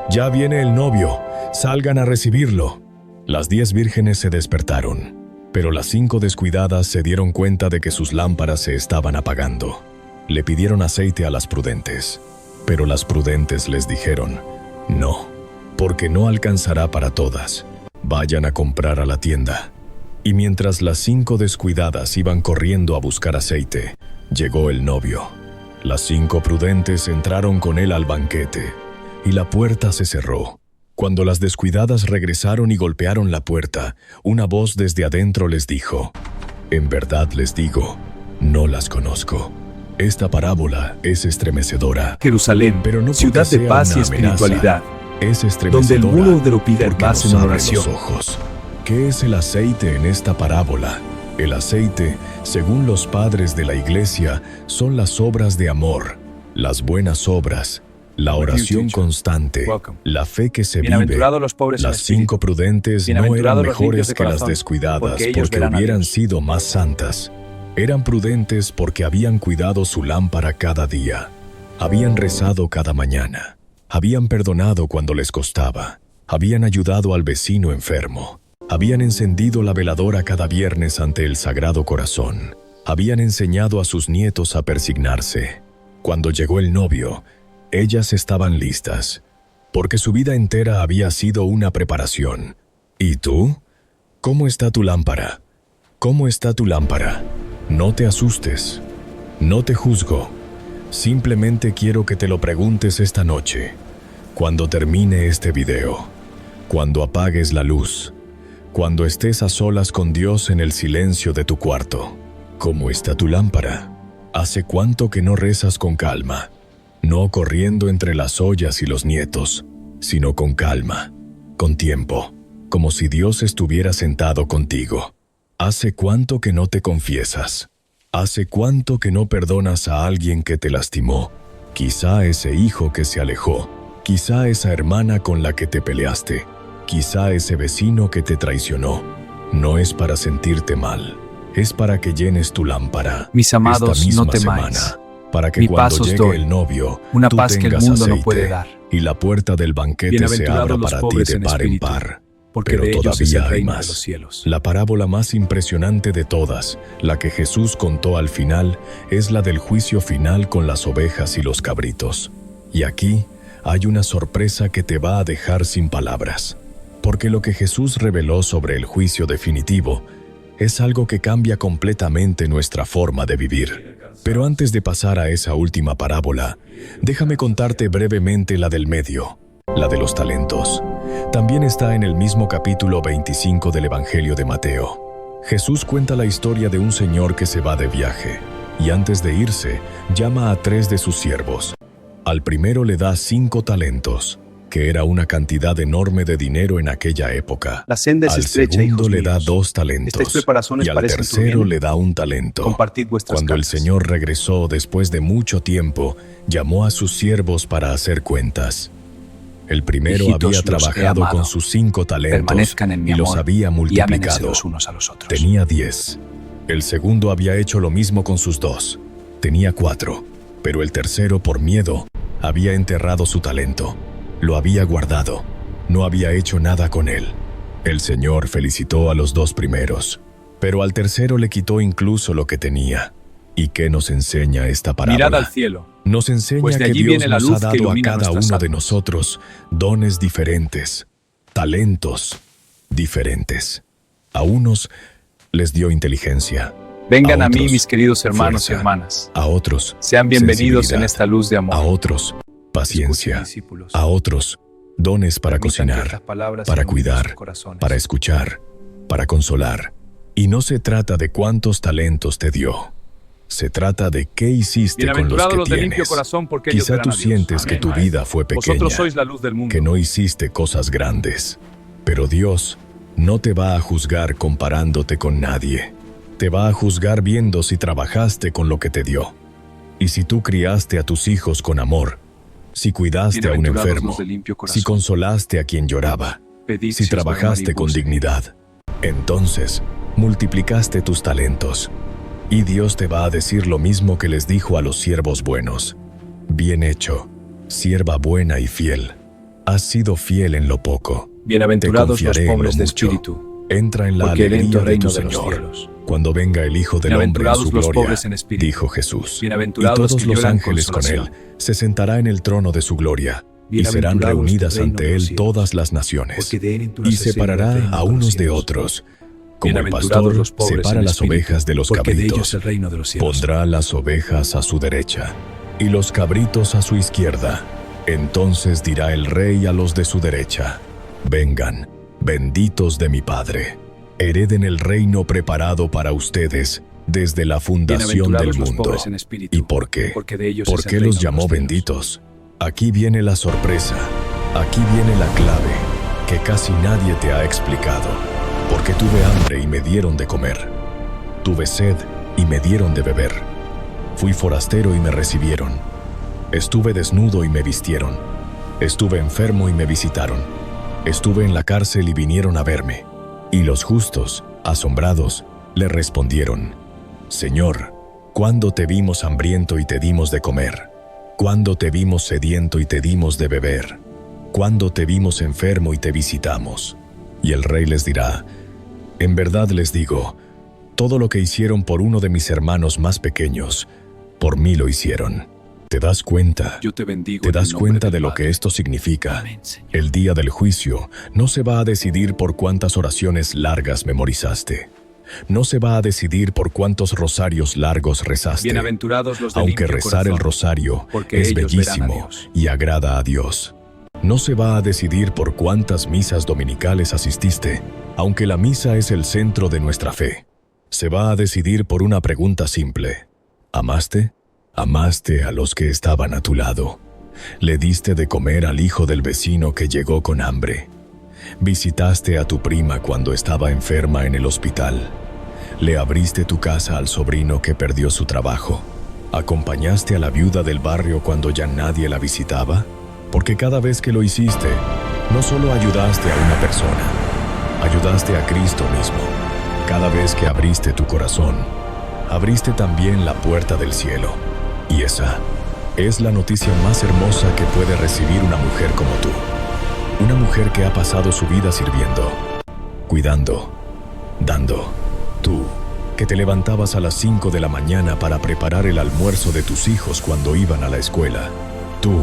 «¡Ya viene el novio! ¡Salgan a recibirlo!». Las 10 vírgenes se despertaron, pero las 5 descuidadas se dieron cuenta de que sus lámparas se estaban apagando. Le pidieron aceite a las prudentes, pero las prudentes les dijeron, «No, porque no alcanzará para todas. Vayan a comprar a la tienda». Y mientras las 5 descuidadas iban corriendo a buscar aceite, llegó el novio. Las 5 prudentes entraron con él al banquete, y la puerta se cerró. Cuando las descuidadas regresaron y golpearon la puerta, una voz desde adentro les dijo, «En verdad les digo, no las conozco». Esta parábola es estremecedora, Jerusalén, pero no porque ciudad de sea paz y una amenaza. espiritualidad, es donde estremecedora el mundo de lo pide porque paz nos en abre oración. los ojos. ¿Qué es el aceite en esta parábola? El aceite, según los padres de la iglesia, son las obras de amor, las buenas obras, la oración constante, Welcome. la fe que se vive. Bienaventurados los pobres en Las espíritu. 5 prudentes no eran Bienaventurados los limpios mejores de que las corazón, descuidadas porque ellos porque verán a hubieran Dios. sido más santas. Eran prudentes porque habían cuidado su lámpara cada día. Habían rezado cada mañana. Habían perdonado cuando les costaba. Habían ayudado al vecino enfermo. Habían encendido la veladora cada viernes ante el Sagrado Corazón. Habían enseñado a sus nietos a persignarse. Cuando llegó el novio, ellas estaban listas, porque su vida entera había sido una preparación. ¿Y tú? ¿Cómo está tu lámpara? ¿Cómo está tu lámpara? No te asustes. No te juzgo. Simplemente quiero que te lo preguntes esta noche, cuando termine este video, cuando apagues la luz, cuando estés a solas con Dios en el silencio de tu cuarto. ¿Cómo está tu lámpara? ¿Hace cuánto que no rezas con calma? No corriendo entre las ollas y los nietos, sino con calma, con tiempo, como si Dios estuviera sentado contigo. ¿Hace cuánto que no te confiesas? ¿Hace cuánto que no perdonas a alguien que te lastimó? Quizá ese hijo que se alejó, quizá esa hermana con la que te peleaste, quizá ese vecino que te traicionó. No es para sentirte mal, es para que llenes tu lámpara. Mis amados, esta misma no temáis. semana, para que Mi cuando paz os llegue doy, el novio, una tú paz que el tengas mundo no aceite puede dar. y la puerta del banquete se Bienaventurados abra los para ti pobres de en par en espíritu, par. porque Pero de ellos es todavía el hay reino de más. los cielos. La parábola más impresionante de todas, la que Jesús contó al final, es la del juicio final con las ovejas y los cabritos. Y aquí hay una sorpresa que te va a dejar sin palabras. Porque lo que Jesús reveló sobre el juicio definitivo es algo que cambia completamente nuestra forma de vivir. Pero antes de pasar a esa última parábola, déjame contarte brevemente la del medio, la de los talentos. También está en el mismo capítulo 25 del Evangelio de Mateo. Jesús cuenta la historia de un señor que se va de viaje, y antes de irse, llama a 3 de sus siervos. Al primero le da 5 talentos, que era una cantidad enorme de dinero en aquella época. La senda es Al estrecha, segundo hijos le da míos. 2 talentos Estáis preparaciones y al para ese tercero turbión. le da 1 talento. Compartid vuestras Cuando el cargas. Señor regresó después de mucho tiempo, llamó a sus siervos para hacer cuentas. El primero Hijitos, había los he trabajado amado. con sus 5 talentos Permanezcan en mi y los amor había y ámense multiplicado. los unos a los otros. Tenía 10. El segundo había hecho lo mismo con sus 2. Tenía 4. Pero el tercero, por miedo, había enterrado su talento. Lo había guardado. No había hecho nada con él. El Señor felicitó a los 2 primeros, pero al tercero le quitó incluso lo que tenía. ¿Y qué nos enseña esta parábola? Mirad al cielo. Nos enseña pues de que allí Dios viene la nos luz ha que dado a ilumina cada nuestras uno de almas. nosotros dones diferentes, talentos diferentes. A unos les dio inteligencia, Vengan a mí, otros, mis queridos hermanos fuerza. y hermanas. a otros Sean bienvenidos en sensibilidad, esta luz de amor. a otros paciencia, Escuchen, discípulos. a otros dones para Permitan que cocinar, estas palabras para iluminen cuidar, sus corazones. para escuchar, para consolar. Y no se trata de cuántos talentos te dio. Se trata de qué hiciste con los Bienaventurados que los de limpio tienes. corazón, porque ellos Quizá verán tú a Dios. sientes que Amén, tu maestro. vida fue pequeña, Vosotros sois la luz del mundo. que no hiciste cosas grandes. Pero Dios no te va a juzgar comparándote con nadie. Te va a juzgar viendo si trabajaste con lo que te dio. Y si tú criaste a tus hijos con amor, si cuidaste a un Bienaventurados enfermo, los de limpio corazón. si consolaste a quien lloraba, Pedid, si os dará trabajaste con impulso. dignidad, entonces multiplicaste tus talentos. Y Dios te va a decir lo mismo que les dijo a los siervos buenos. Bien hecho, sierva buena y fiel. Has sido fiel en lo poco. Bienaventurados Te los confiaré en pobres lo de mucho. espíritu, Entra en la porque heredad alegría el de reino tu de los Señor. cielos. Cuando venga el Hijo del Hombre en Bienaventurados su los gloria, pobres en espíritu. dijo Jesús. Y Bienaventurados los todos que los lloran ángeles con él consolación. se sentará en el trono de su gloria, y serán Bienaventurados reunidas del reino ante de los él cielos, todas las naciones. porque de él Y endurece el reino separará del a reino unos de cielos. otros. Como el Bienaventurados pastor los pobres separa en las espíritu, ovejas de los porque de ellos cabritos, es el reino de los cielos. pondrá las ovejas a su derecha y los cabritos a su izquierda. Entonces dirá el rey a los de su derecha: vengan, benditos de mi Padre, hereden el reino preparado para ustedes desde la fundación del Bienaventurados los mundo. pobres en espíritu, ¿Y por qué? porque de ellos ¿Por es el qué reino los de llamó los cielos. benditos? Aquí viene la sorpresa, aquí viene la clave que casi nadie te ha explicado. Porque tuve hambre y me dieron de comer. Tuve sed y me dieron de beber. Fui forastero y me recibieron. Estuve desnudo y me vistieron. Estuve enfermo y me visitaron. Estuve en la cárcel y vinieron a verme. Y los justos, asombrados, le respondieron: Señor, ¿cuándo te vimos hambriento y te dimos de comer? ¿Cuándo te vimos sediento y te dimos de beber? ¿Cuándo te vimos enfermo y te visitamos? Y el rey les dirá: en verdad les digo, todo lo que hicieron por uno de mis hermanos más pequeños, por mí lo hicieron. ¿Te das cuenta? Yo te bendigo. ¿Te en el das nombre cuenta del de lo Padre. que esto significa? Amén, Señor. El día del juicio no se va a decidir por cuántas oraciones largas memorizaste. No se va a decidir por cuántos rosarios largos rezaste. Bienaventurados los de Aunque limpio rezar el corazón, rosario porque es ellos verán a bellísimo Dios. y agrada a Dios. No se va a decidir por cuántas misas dominicales asististe, aunque la misa es el centro de nuestra fe. Se va a decidir por una pregunta simple: ¿amaste? Amaste a los que estaban a tu lado. Le diste de comer al hijo del vecino que llegó con hambre. Visitaste a tu prima cuando estaba enferma en el hospital. Le abriste tu casa al sobrino que perdió su trabajo. ¿Acompañaste a la viuda del barrio cuando ya nadie la visitaba? Porque cada vez que lo hiciste, no solo ayudaste a una persona, ayudaste a Cristo mismo. Cada vez que abriste tu corazón, abriste también la puerta del cielo. Y esa es la noticia más hermosa que puede recibir una mujer como tú. Una mujer que ha pasado su vida sirviendo, cuidando, dando. Tú, que te levantabas a las 5 de la mañana para preparar el almuerzo de tus hijos cuando iban a la escuela. Tú,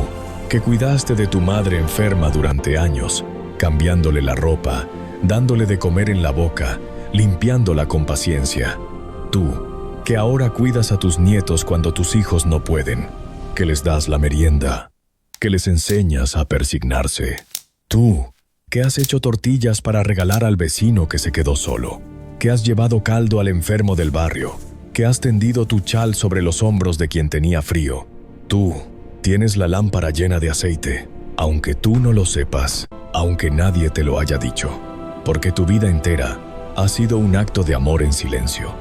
que cuidaste de tu madre enferma durante años, cambiándole la ropa, dándole de comer en la boca, limpiándola con paciencia. Tú, que ahora cuidas a tus nietos cuando tus hijos no pueden, que les das la merienda, que les enseñas a persignarse. Tú, que has hecho tortillas para regalar al vecino que se quedó solo, que has llevado caldo al enfermo del barrio, que has tendido tu chal sobre los hombros de quien tenía frío. Tú, tienes la lámpara llena de aceite, aunque tú no lo sepas, aunque nadie te lo haya dicho, porque tu vida entera ha sido un acto de amor en silencio.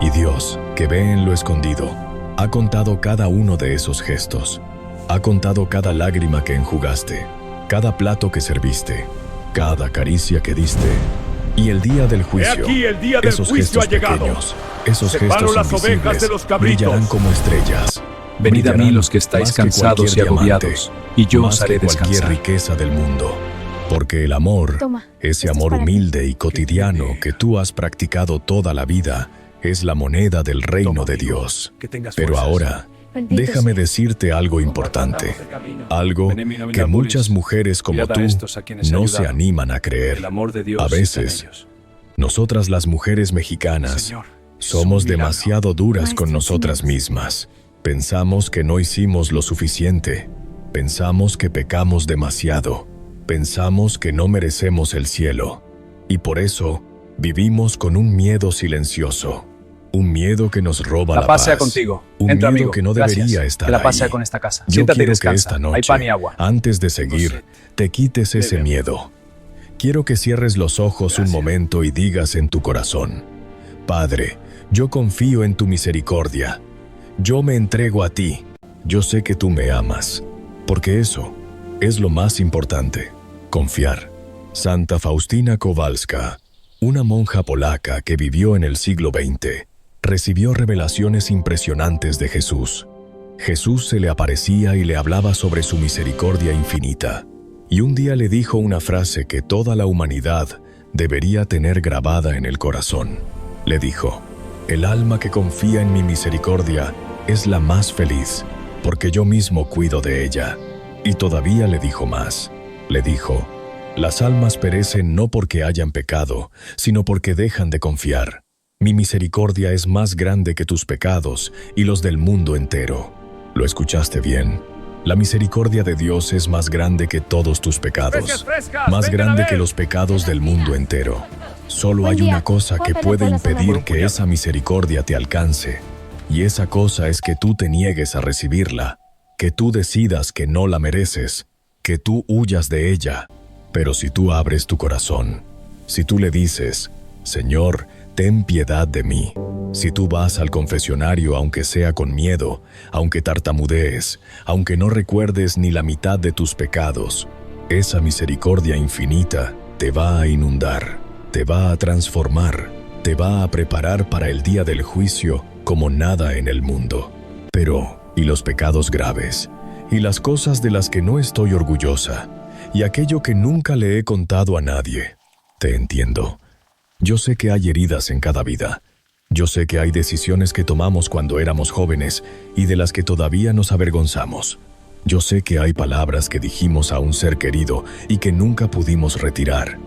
Y Dios, que ve en lo escondido, ha contado cada uno de esos gestos. Ha contado cada lágrima que enjugaste, cada plato que serviste, cada caricia que diste. Y el día del juicio, aquí el día del esos juicio gestos ha llegado. pequeños, esos Separo gestos las ovejas invisibles, de los cabritos. brillarán como estrellas. Venid a mí Brillarán los que estáis más que cansados y cualquier diamante, agobiados, y yo más os haré que cualquier descansar. riqueza del mundo. Porque el amor, Toma, ese esto es amor para ti. humilde y cotidiano que tú has practicado toda la vida, es la moneda del reino Toma, de amigo, Dios. que tengas Pero fuerzas. ahora, Bendito déjame sea. decirte algo importante. Algo Venid, mi nombre que es muchas Bulis. mujeres como Mirad a tú estos a quienes no he se ayudado. animan a creer. El amor de Dios A está en veces, ellos. nosotras las mujeres mexicanas Señor, somos es un milagro. demasiado duras Maestro, con nosotras enséñanos. mismas. Pensamos que no hicimos lo suficiente. Pensamos que pecamos demasiado. Pensamos que no merecemos el cielo. Y por eso vivimos con un miedo silencioso. Un miedo que nos roba la La paz sea paz. contigo. Un Entra, miedo amigo. que no Gracias. debería estar Que la paz ahí. sea con esta casa. Yo Siéntate y quiero que descansa. esta noche, Hay pan y agua. antes de Tengo seguir, sed. te quites ese Bebe. miedo. Quiero que cierres los ojos un Gracias. momento y digas en tu corazón: Padre, yo confío en tu misericordia. Yo me entrego a ti. Yo sé que tú me amas. Porque eso es lo más importante. Confiar. Santa Faustina Kowalska, una monja polaca que vivió en el siglo XX, recibió revelaciones impresionantes de Jesús. Jesús se le aparecía y le hablaba sobre su misericordia infinita. Y un día le dijo una frase que toda la humanidad debería tener grabada en el corazón. Le dijo: el alma que confía en mi misericordia es la más feliz, porque yo mismo cuido de ella. Y todavía le dijo más. Le dijo: las almas perecen no porque hayan pecado, sino porque dejan de confiar. Mi misericordia es más grande que tus pecados y los del mundo entero. ¿Lo escuchaste bien? La misericordia de Dios es más grande que todos tus pecados, más grande que los pecados del mundo entero. Solo Buen hay día. una cosa que ¿Puedo puede pedir toda la impedir zona? que esa misericordia te alcance, y esa cosa es que tú te niegues a recibirla, que tú decidas que no la mereces, que tú huyas de ella. Pero si tú abres tu corazón, si tú le dices: Señor, ten piedad de mí. Si tú vas al confesionario aunque sea con miedo, aunque tartamudees, aunque no recuerdes ni la mitad de tus pecados, esa misericordia infinita te va a inundar, te va a transformar, te va a preparar para el día del juicio como nada en el mundo. Pero, ¿y los pecados graves? ¿Y las cosas de las que no estoy orgullosa? ¿Y aquello que nunca le he contado a nadie? Te entiendo. Yo sé que hay heridas en cada vida. Yo sé que hay decisiones que tomamos cuando éramos jóvenes y de las que todavía nos avergonzamos. Yo sé que hay palabras que dijimos a un ser querido y que nunca pudimos retirar.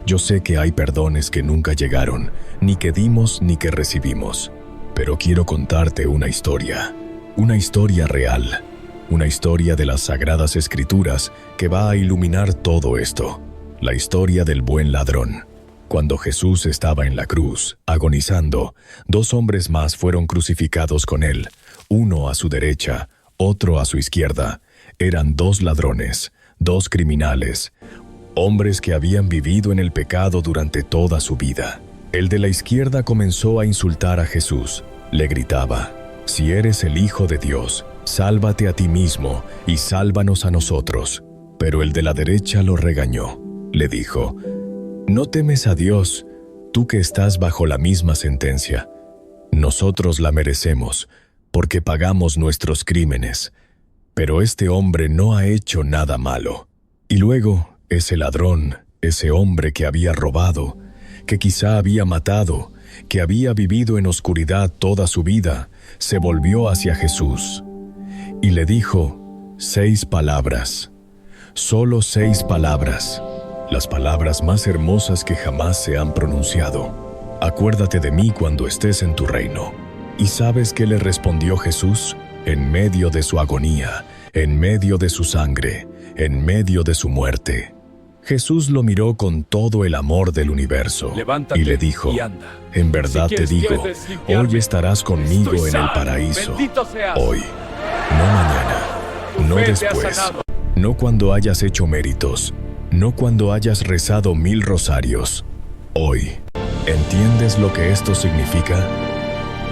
Yo sé que hay perdones que nunca llegaron, ni que dimos ni que recibimos. Pero quiero contarte una historia real, una historia de las Sagradas Escrituras que va a iluminar todo esto. La historia del buen ladrón. Cuando Jesús estaba en la cruz, agonizando, 2 hombres más fueron crucificados con él, uno a su derecha, otro a su izquierda. Eran 2 ladrones, 2 criminales, hombres que habían vivido en el pecado durante toda su vida. El de la izquierda comenzó a insultar a Jesús. Le gritaba: si eres el Hijo de Dios, sálvate a ti mismo y sálvanos a nosotros. Pero el de la derecha lo regañó. Le dijo: ¿no temes a Dios, tú que estás bajo la misma sentencia? Nosotros la merecemos, porque pagamos nuestros crímenes. Pero este hombre no ha hecho nada malo. Y luego, ese ladrón, ese hombre que había robado, que quizá había matado, que había vivido en oscuridad toda su vida, se volvió hacia Jesús y le dijo 6 palabras, solo 6 palabras, las palabras más hermosas que jamás se han pronunciado: acuérdate de mí cuando estés en tu reino. ¿Y sabes qué le respondió Jesús? En medio de su agonía, en medio de su sangre, en medio de su muerte, Jesús lo miró con todo el amor del universo Levántate y le dijo: y anda. en verdad Si te quieres, digo, puedes limpiarme. hoy estarás conmigo Estoy en el sano. paraíso. Bendito seas. Hoy, no mañana, Tu no fe te ha después, sanado. no cuando hayas hecho méritos, no cuando hayas rezado 1000 rosarios. Hoy, ¿entiendes lo que esto significa?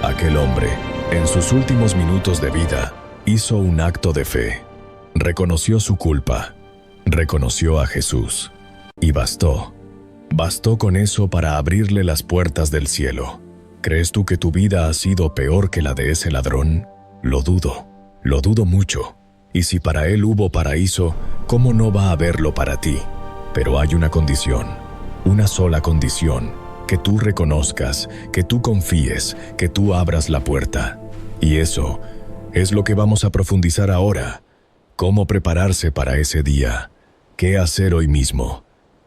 Aquel hombre, en sus últimos minutos de vida, hizo un acto de fe. Reconoció su culpa, reconoció a Jesús, y bastó. Bastó con eso para abrirle las puertas del cielo. ¿Crees tú que tu vida ha sido peor que la de ese ladrón? Lo dudo mucho. Y si para él hubo paraíso, ¿cómo no va a haberlo para ti? Pero hay una condición, una sola condición, que tú reconozcas, que tú confíes, que tú abras la puerta. Y eso es lo que vamos a profundizar ahora. ¿Cómo prepararse para ese día? ¿Qué hacer hoy mismo?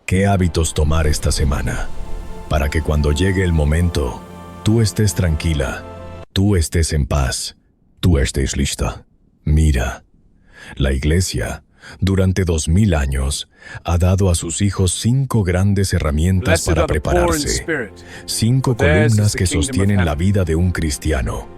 ¿Qué hábitos tomar esta semana? Para que cuando llegue el momento, tú estés tranquila, tú estés en paz, tú estés lista. Mira, la Iglesia, durante 2000 años, ha dado a sus hijos 5 grandes herramientas para prepararse. 5 columnas que sostienen la vida de un cristiano.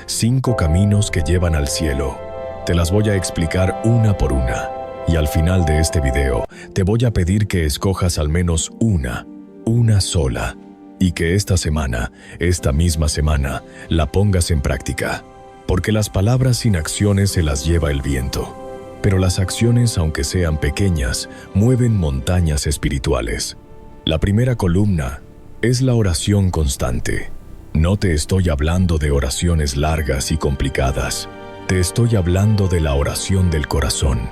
5 caminos que llevan al cielo. Te las voy a explicar una por una. Y al final de este video, te voy a pedir que escojas al menos una sola. Y que esta misma semana, la pongas en práctica. Porque las palabras sin acciones se las lleva el viento. Pero las acciones, aunque sean pequeñas, mueven montañas espirituales. La primera columna es la oración constante. No te estoy hablando de oraciones largas y complicadas. Te estoy hablando de la oración del corazón.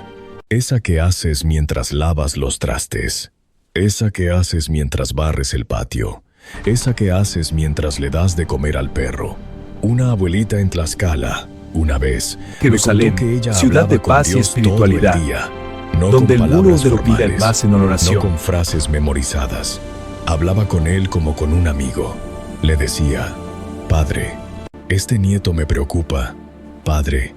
Esa que haces mientras lavas los trastes. Esa que haces mientras barres el patio. Esa que haces mientras le das de comer al perro. Una abuelita en Tlaxcala, una vez, Jerusalén, me contó que ella ciudad de hablaba con paz y Dios espiritualidad, todo el día, no donde con el muro palabras de lo pide formales, más en oración. no con frases memorizadas. Hablaba con él como con un amigo. Le decía: Padre, este nieto me preocupa. Padre,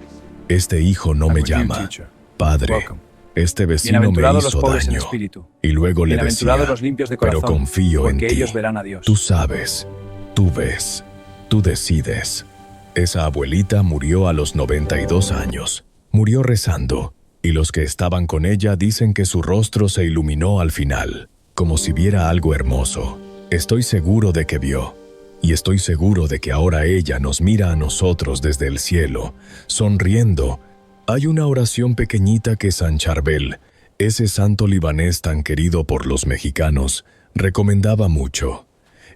este hijo no me llama. Padre, este vecino me Bienaventurados los hizo pobres en daño. espíritu. Y luego le decía: Bienaventurados los limpios de pero corazón, confío en porque ti. ellos verán a Dios. Tú sabes, tú ves, tú decides. Esa abuelita murió a los 92 años. Murió rezando, y los que estaban con ella dicen que su rostro se iluminó al final, como si viera algo hermoso. Estoy seguro de que vio. Y estoy seguro de que ahora ella nos mira a nosotros desde el cielo, sonriendo. Hay una oración pequeñita que San Charbel, ese santo libanés tan querido por los mexicanos, recomendaba mucho.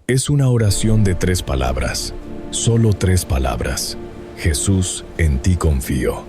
Es una oración de 3 palabras, solo 3 palabras. Jesús, en ti confío.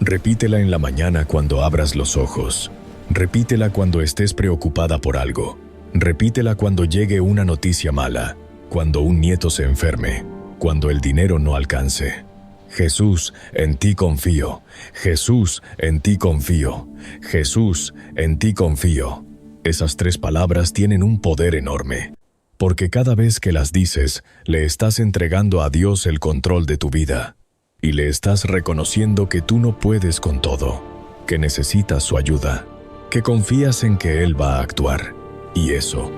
Repítela en la mañana cuando abras los ojos. Repítela cuando estés preocupada por algo. Repítela cuando llegue una noticia mala, cuando un nieto se enferme, cuando el dinero no alcance. Jesús, en ti confío. Jesús, en ti confío. Jesús, en ti confío. Esas 3 palabras tienen un poder enorme, porque cada vez que las dices, le estás entregando a Dios el control de tu vida, y le estás reconociendo que tú no puedes con todo, que necesitas su ayuda, que confías en que Él va a actuar. Y eso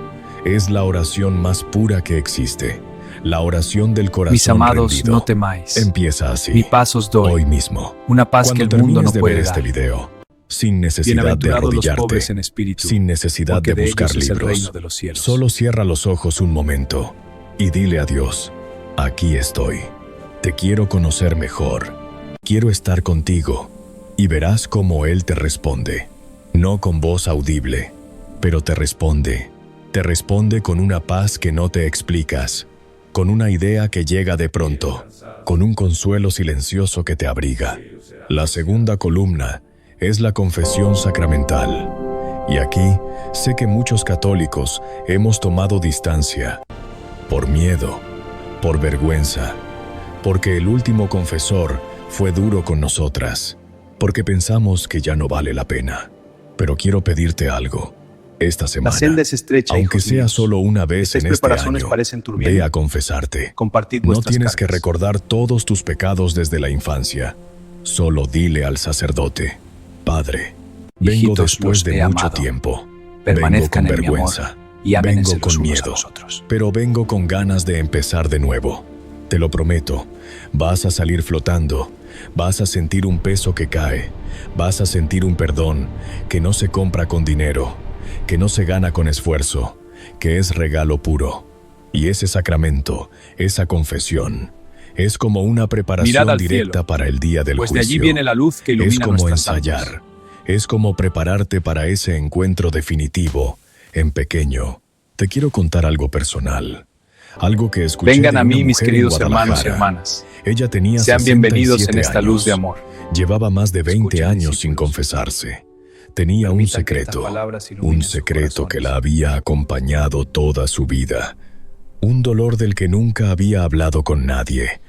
es la oración más pura que existe, la oración del corazón Mis amados, rendido. no temáis. Empieza así, Mi paz os doy, hoy mismo. una paz que Cuando el mundo no termines de puede ver dar. este video, sin necesidad de Bienaventurados los arrodillarte, pobres en espíritu, sin necesidad porque de buscar ellos es el libros, reino de los cielos. solo cierra los ojos un momento y dile a Dios: aquí estoy, te quiero conocer mejor, quiero estar contigo, y verás cómo Él te responde, no con voz audible, pero te responde con una paz que no te explicas, con una idea que llega de pronto, con un consuelo silencioso que te abriga. La segunda columna es la confesión sacramental. Y aquí sé que muchos católicos hemos tomado distancia, por miedo, por vergüenza, porque el último confesor fue duro con nosotras, porque pensamos que ya no vale la pena. Pero quiero pedirte algo. Esta La semana, senda es estrecha, aunque hijos sea míos. solo una vez en este preparaciones año, parecen turbiar. ve a confesarte. Compartid No vuestras tienes que cargas. recordar todos tus pecados desde la infancia. Solo dile al sacerdote: Padre, vengo Hijitos, después los de he mucho amado. tiempo. Permanezcan vengo en con mi amor vergüenza. y ámense Vengo los con unos a miedo. los otros. Pero vengo con ganas de empezar de nuevo. Te lo prometo, vas a salir flotando, vas a sentir un peso que cae, vas a sentir un perdón que no se compra con dinero, que no se gana con esfuerzo, que es regalo puro. Y ese sacramento, esa confesión, es como una preparación directa para el día del juicio. Pues de allí viene la luz que ilumina es como nuestras ensayar, almas. es como prepararte para ese encuentro definitivo, en pequeño. Te quiero contar algo personal. Algo que escuché Vengan de a una mí, mis mujer en queridos hermanos y Guadalajara. hermanas. Ella tenía Sean bienvenidos en 67 esta luz de años. amor. Llevaba más de 20 Escuchen, años sin discípulos. confesarse. Tenía un Permitan que estas secreto, palabras iluminen un sus secreto que la corazones. había acompañado toda su vida. Un dolor del que nunca había hablado con nadie.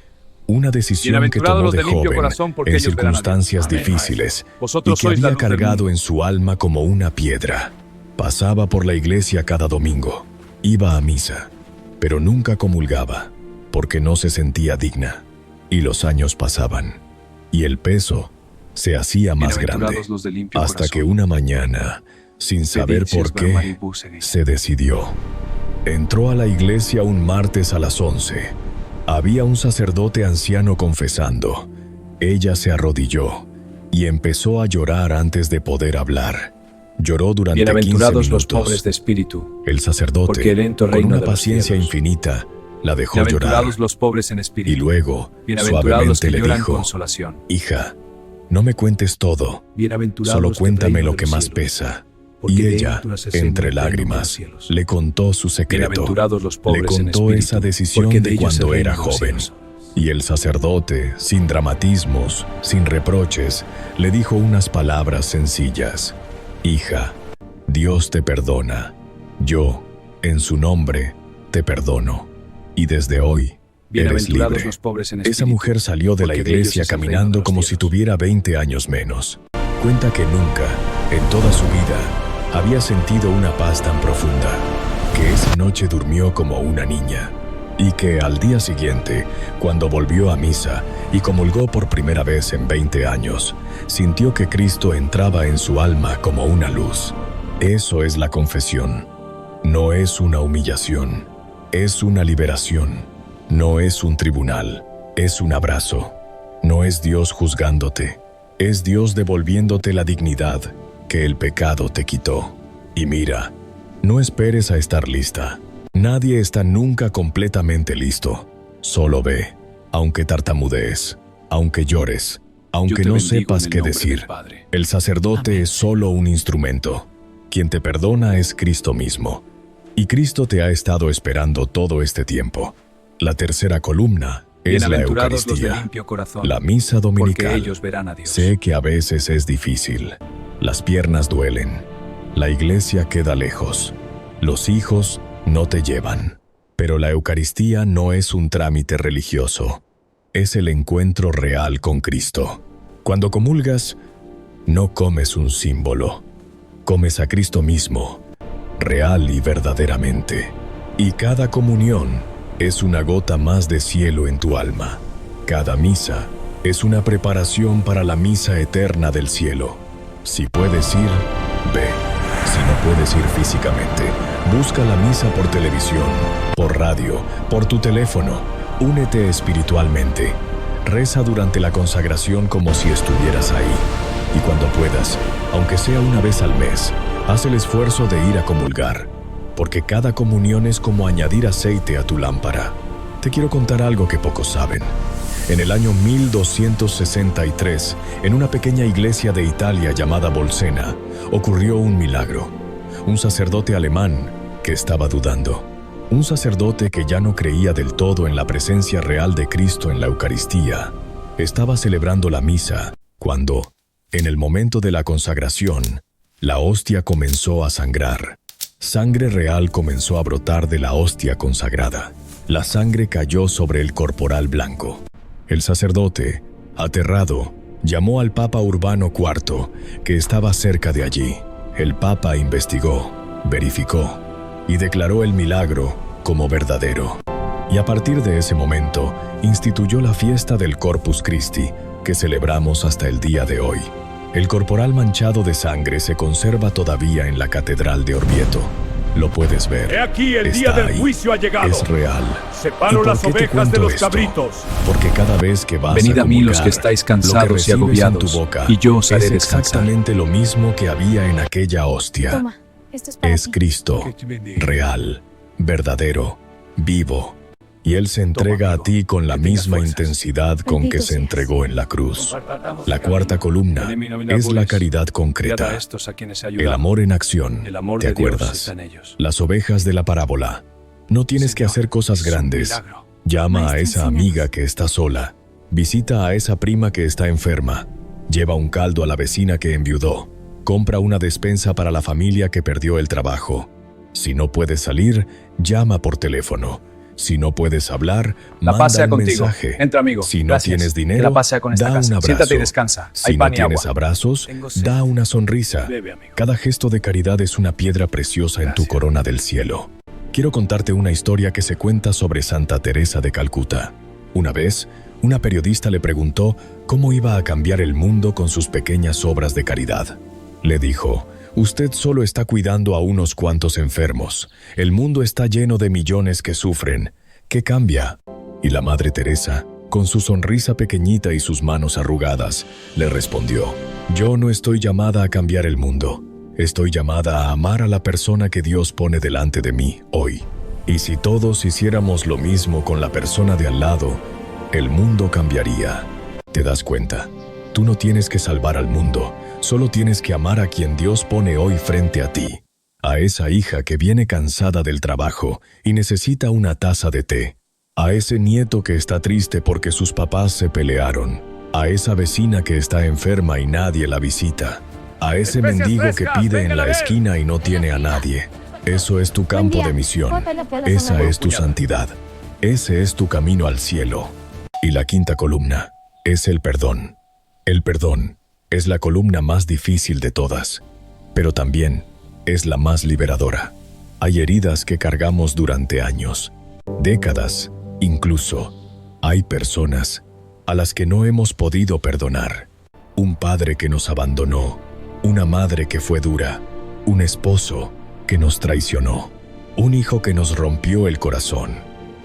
Una decisión que Bienaventurados tomó los de de limpio joven corazón, porque en ellos verán a Dios. circunstancias Amén. difíciles y Vosotros que sois la había luz del cargado mundo. en su alma como una piedra. Pasaba por la iglesia cada domingo, iba a misa, pero nunca comulgaba, porque no se sentía digna. Y los años pasaban, y el peso se hacía más grande, Bienaventurados los de limpio hasta corazón. que una mañana, sin saber por qué, se decidió. Entró a la iglesia un martes a las 11. Había un sacerdote anciano confesando. Ella se arrodilló y empezó a llorar antes de poder hablar. Lloró durante 15 Bienaventurados los minutos. pobres de espíritu, El sacerdote, porque heredento con reino una de los paciencia cielos. infinita, la dejó llorar. Bienaventurados los pobres en espíritu. Y luego, Bienaventurados los suavemente que le lloran dijo: consolación. hija, no me cuentes todo, Bienaventurados solo del cuéntame reino lo de que los más cielos. pesa. Porque Y de ella, ellos nace el reino entre de los lágrimas, cielos. le contó su secreto. Bienaventurados los Le pobres en contó espíritu, esa decisión porque de ellos es el cuando reino era de los joven. cielos. Y el sacerdote, sin dramatismos, sin reproches, le dijo unas palabras sencillas: hija, Dios te perdona. Yo, en su nombre, te perdono. Y desde hoy, eres Bienaventurados libre. los pobres en espíritu. Esa mujer salió de la porque de ellos iglesia es el reino de caminando los como si cielos. tuviera 20 años menos. Cuenta que nunca, en toda su vida, había sentido una paz tan profunda, que esa noche durmió como una niña, y que al día siguiente, cuando volvió a misa y comulgó por primera vez en 20 años, sintió que Cristo entraba en su alma como una luz. Eso es la confesión. No es una humillación, es una liberación. No es un tribunal, es un abrazo. No es Dios juzgándote, es Dios devolviéndote la dignidad que el pecado te quitó. Y mira, no esperes a estar lista. Nadie está nunca completamente listo. Solo ve, aunque tartamudees, aunque llores, aunque no sepas qué decir. El sacerdote es solo un instrumento. Quien te perdona es Cristo mismo. Y Cristo te ha estado esperando todo este tiempo. La tercera columna es la Bienaventurados los de Eucaristía, limpio corazón, la misa porque dominical. ellos verán a Dios. Sé que a veces es difícil. Las piernas duelen. La iglesia queda lejos. Los hijos no te llevan. Pero la Eucaristía no es un trámite religioso. Es el encuentro real con Cristo. Cuando comulgas, no comes un símbolo. Comes a Cristo mismo, real y verdaderamente. Y cada comunión es una gota más de cielo en tu alma. Cada misa es una preparación para la misa eterna del cielo. Si puedes ir, ve. Si no puedes ir físicamente, busca la misa por televisión, por radio, por tu teléfono. Únete espiritualmente. Reza durante la consagración como si estuvieras ahí. Y cuando puedas, aunque sea una vez al mes, haz el esfuerzo de ir a comulgar, porque cada comunión es como añadir aceite a tu lámpara. Te quiero contar algo que pocos saben. En el año 1263, en una pequeña iglesia de Italia llamada Bolsena, ocurrió un milagro. Un sacerdote alemán que estaba dudando. Un sacerdote que ya no creía del todo en la presencia real de Cristo en la Eucaristía. Estaba celebrando la misa cuando, en el momento de la consagración, la hostia comenzó a sangrar. Sangre real comenzó a brotar de la hostia consagrada. La sangre cayó sobre el corporal blanco. El sacerdote, aterrado, llamó al Papa Urbano IV, que estaba cerca de allí. El Papa investigó, verificó y declaró el milagro como verdadero. Y a partir de ese momento, instituyó la fiesta del Corpus Christi, que celebramos hasta el día de hoy. El corporal manchado de sangre se conserva todavía en la Catedral de Orvieto. Lo puedes ver. He aquí el Está día del ahí. juicio ha llegado. Es real. Separo ¿Y por las qué te ovejas cuento de los esto? cabritos. Porque cada vez que vas Venid a mí los comulgar, que estáis lo que cansados y recibes agobiados, en tu boca y yo os haré es descansar. exactamente lo mismo que había en aquella hostia. Toma, esto es para Es ti. Cristo, Que te bendiga. real, verdadero, vivo. Y Él se entrega a amigo, ti con la que tengas misma fuerzas. intensidad con Bendito que se seas. entregó en la cruz. Compartamos La el cuarta camino. columna Ven en mi nombre, es la pues, caridad Enviad a concreta, estos a quienes he el ayudado. amor en acción. El amor ¿Te de Dios acuerdas? está en ellos. Las ovejas de la parábola. No tienes que Señor, hacer cosas es un grandes. milagro. Llama a Maestro, esa enséñanos. amiga que está sola. Visita a esa prima que está enferma. Lleva un caldo a la vecina que enviudó. Compra una despensa para la familia que perdió el trabajo. Si no puedes salir, llama por teléfono. Si no puedes hablar, La manda paz sea un contigo. mensaje. Entra, amigo. Si no Gracias. tienes Que dinero, la paz sea con esta da casa. un abrazo. Siéntate y descansa. Si Hay no pan y tienes agua. abrazos, Tengo sed. da una sonrisa. Bebe, amigo. Cada gesto de caridad es una piedra preciosa en tu Gracias. corona del cielo. Quiero contarte una historia que se cuenta sobre Santa Teresa de Calcuta. Una vez, una periodista le preguntó cómo iba a cambiar el mundo con sus pequeñas obras de caridad. Le dijo: usted solo está cuidando a unos cuantos enfermos. El mundo está lleno de millones que sufren. ¿Qué cambia? Y la Madre Teresa, con su sonrisa pequeñita y sus manos arrugadas, le respondió: yo no estoy llamada a cambiar el mundo. Estoy llamada a amar a la persona que Dios pone delante de mí hoy. Y si todos hiciéramos lo mismo con la persona de al lado, el mundo cambiaría. ¿Te das cuenta? Tú no tienes que salvar al mundo, solo tienes que amar a quien Dios pone hoy frente a ti. A esa hija que viene cansada del trabajo y necesita una taza de té. A ese nieto que está triste porque sus papás se pelearon. A esa vecina que está enferma y nadie la visita. A ese Especias mendigo que frescas, pide en vengan a la ver. esquina y no tiene a nadie. Eso es tu campo día. de misión. ¿Cuánto le puedo Esa sonar? es tu santidad. Ese es tu camino al cielo. Y la quinta columna es el perdón. El perdón es la columna más difícil de todas, pero también es la más liberadora. Hay heridas que cargamos durante años, décadas, incluso. Hay personas a las que no hemos podido perdonar. Un padre que nos abandonó, una madre que fue dura, un esposo que nos traicionó, un hijo que nos rompió el corazón,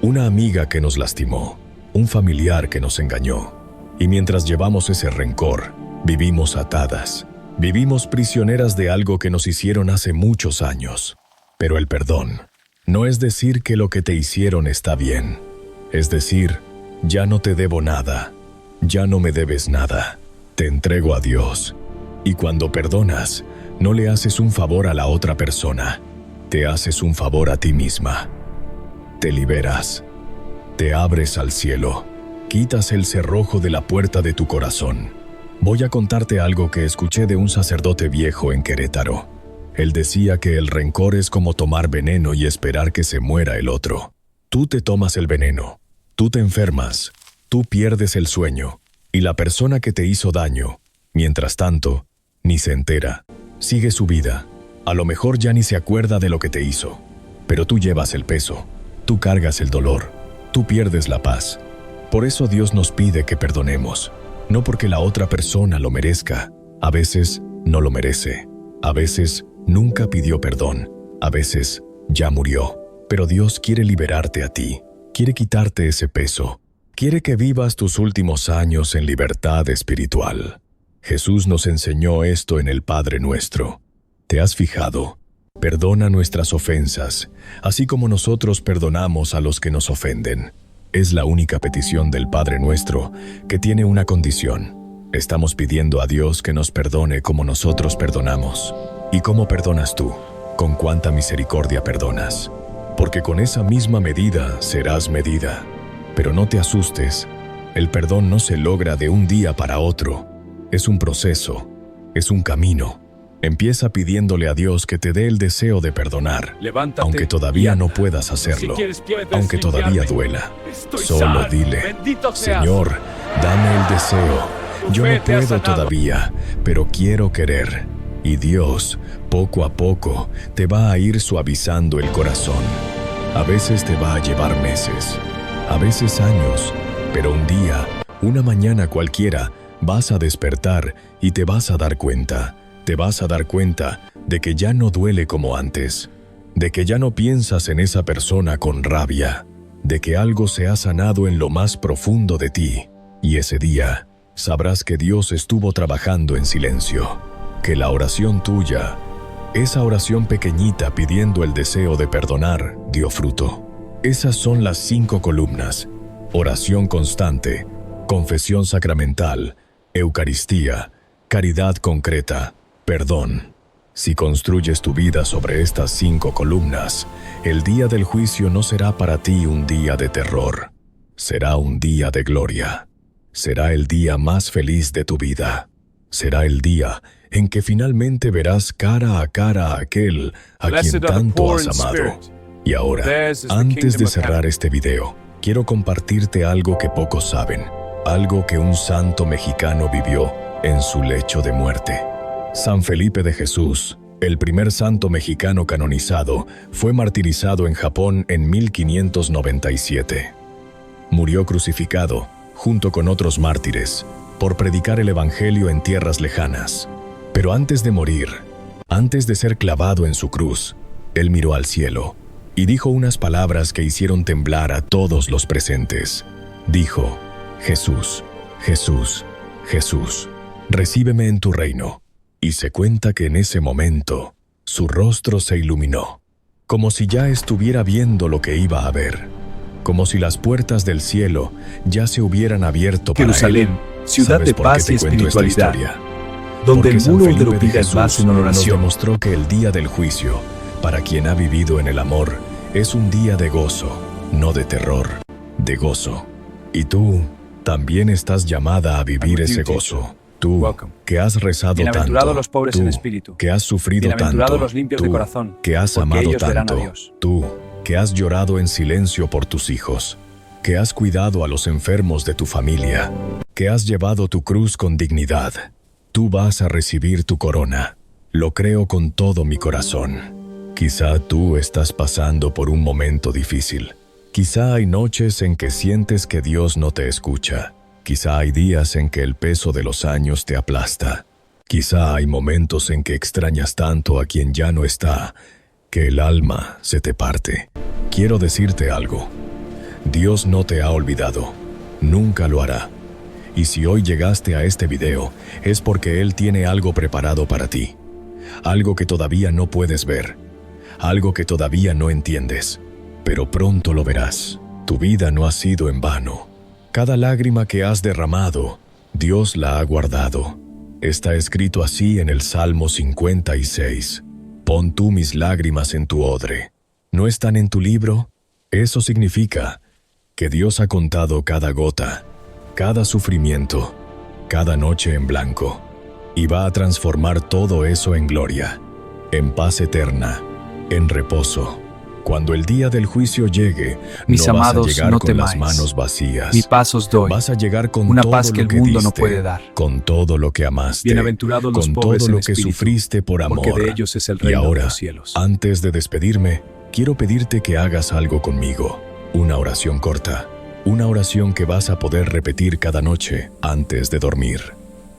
una amiga que nos lastimó, un familiar que nos engañó. Y mientras llevamos ese rencor, vivimos atadas, vivimos prisioneras de algo que nos hicieron hace muchos años. Pero el perdón no es decir que lo que te hicieron está bien. Es decir, ya no te debo nada, ya no me debes nada, te entrego a Dios. Y cuando perdonas, no le haces un favor a la otra persona, te haces un favor a ti misma. Te liberas, te abres al cielo, quitas el cerrojo de la puerta de tu corazón. Voy a contarte algo que escuché de un sacerdote viejo en Querétaro. Él decía que el rencor es como tomar veneno y esperar que se muera el otro. Tú te tomas el veneno, tú te enfermas, tú pierdes el sueño, y la persona que te hizo daño, mientras tanto, ni se entera, sigue su vida. A lo mejor ya ni se acuerda de lo que te hizo, pero tú llevas el peso, tú cargas el dolor, tú pierdes la paz. Por eso Dios nos pide que perdonemos, no porque la otra persona lo merezca. A veces no lo merece, a veces nunca pidió perdón, a veces ya murió. Pero Dios quiere liberarte a ti, quiere quitarte ese peso, quiere que vivas tus últimos años en libertad espiritual. Jesús nos enseñó esto en el Padre Nuestro. ¿Te has fijado? Perdona nuestras ofensas, así como nosotros perdonamos a los que nos ofenden. Es la única petición del Padre Nuestro que tiene una condición. Estamos pidiendo a Dios que nos perdone como nosotros perdonamos. ¿Y cómo perdonas tú? ¿Con cuánta misericordia perdonas? Porque con esa misma medida serás medida. Pero no te asustes, el perdón no se logra de un día para otro. Es un proceso, es un camino. Empieza pidiéndole a Dios que te dé el deseo de perdonar, Levántate aunque y todavía anda. no puedas hacerlo, Si quieres, puedes aunque todavía limpiarme. duela. Estoy Solo sano. dile: Bendito seas. Señor, dame el deseo. Tu Yo fe no te ha puedo sanado. todavía, pero quiero querer. Y Dios, poco a poco, te va a ir suavizando el corazón. A veces te va a llevar meses, a veces años, pero un día, una mañana cualquiera, vas a despertar y te vas a dar cuenta. Te vas a dar cuenta de que ya no duele como antes. de que ya no piensas en esa persona con rabia, de que algo se ha sanado en lo más profundo de ti, y ese día sabrás que Dios estuvo trabajando en silencio, que la oración tuya, esa oración pequeñita pidiendo el deseo de perdonar, dio fruto. Esas son las 5 columnas: oración constante, confesión sacramental, Eucaristía, caridad concreta, perdón. Si construyes tu vida sobre estas 5 columnas, el día del juicio no será para ti un día de terror, será un día de gloria. Será el día más feliz de tu vida. Será el día en que finalmente verás cara a cara a aquel a quien tanto has amado. Y ahora, antes de cerrar este video, quiero compartirte algo que pocos saben, algo que un santo mexicano vivió en su lecho de muerte. San Felipe de Jesús, el primer santo mexicano canonizado, fue martirizado en Japón en 1597. Murió crucificado, junto con otros mártires, por predicar el Evangelio en tierras lejanas. Pero antes de morir, antes de ser clavado en su cruz, él miró al cielo y dijo unas palabras que hicieron temblar a todos los presentes. Dijo: Jesús, Jesús, Jesús, recíbeme en tu reino. Y se cuenta que en ese momento, su rostro se iluminó, como si ya estuviera viendo lo que iba a ver, como si las puertas del cielo ya se hubieran abierto para Jerusalén, él. ciudad de paz y espiritualidad, donde el muro de lo pide más en nos oración. demostró que el día del juicio, para quien ha vivido en el amor, es un día de gozo, no de terror, de gozo. Y tú también estás llamada a vivir ese gozo. Tú, que has rezado Bienaventurados tanto, los pobres tú, en espíritu. que has sufrido Bienaventurados tanto, los limpios tú, de corazón, que has porque amado ellos verán a tanto, Dios. tú, que has llorado en silencio por tus hijos, que has cuidado a los enfermos de tu familia, que has llevado tu cruz con dignidad. Tú vas a recibir tu corona. Lo creo con todo mi corazón. Quizá tú estás pasando por un momento difícil. Quizá hay noches en que sientes que Dios no te escucha. Quizá hay días en que el peso de los años te aplasta. Quizá hay momentos en que extrañas tanto a quien ya no está, que el alma se te parte. Quiero decirte algo. Dios no te ha olvidado. Nunca lo hará. Y si hoy llegaste a este video, es porque Él tiene algo preparado para ti. Algo que todavía no puedes ver. Algo que todavía no entiendes. Pero pronto lo verás. Tu vida no ha sido en vano. Cada lágrima que has derramado, Dios la ha guardado. Está escrito así en el Salmo 56. Pon tú mis lágrimas en tu odre. ¿No están en tu libro? Eso significa que Dios ha contado cada gota, cada sufrimiento, cada noche en blanco, y va a transformar todo eso en gloria, en paz eterna, en reposo. Cuando el día del juicio llegue, Mis no vas amados, a llegar no con las temáis. manos vacías. Mi paz os doy, Vas a llegar con una todo paz lo que el que mundo no diste, puede dar. con todo lo que amaste, Bienaventurados los con pobres todo en lo que espíritu, sufriste por amor. porque de ellos es el Y reino de ahora, los cielos. antes de despedirme, quiero pedirte que hagas algo conmigo. Una oración corta. Una oración que vas a poder repetir cada noche antes de dormir.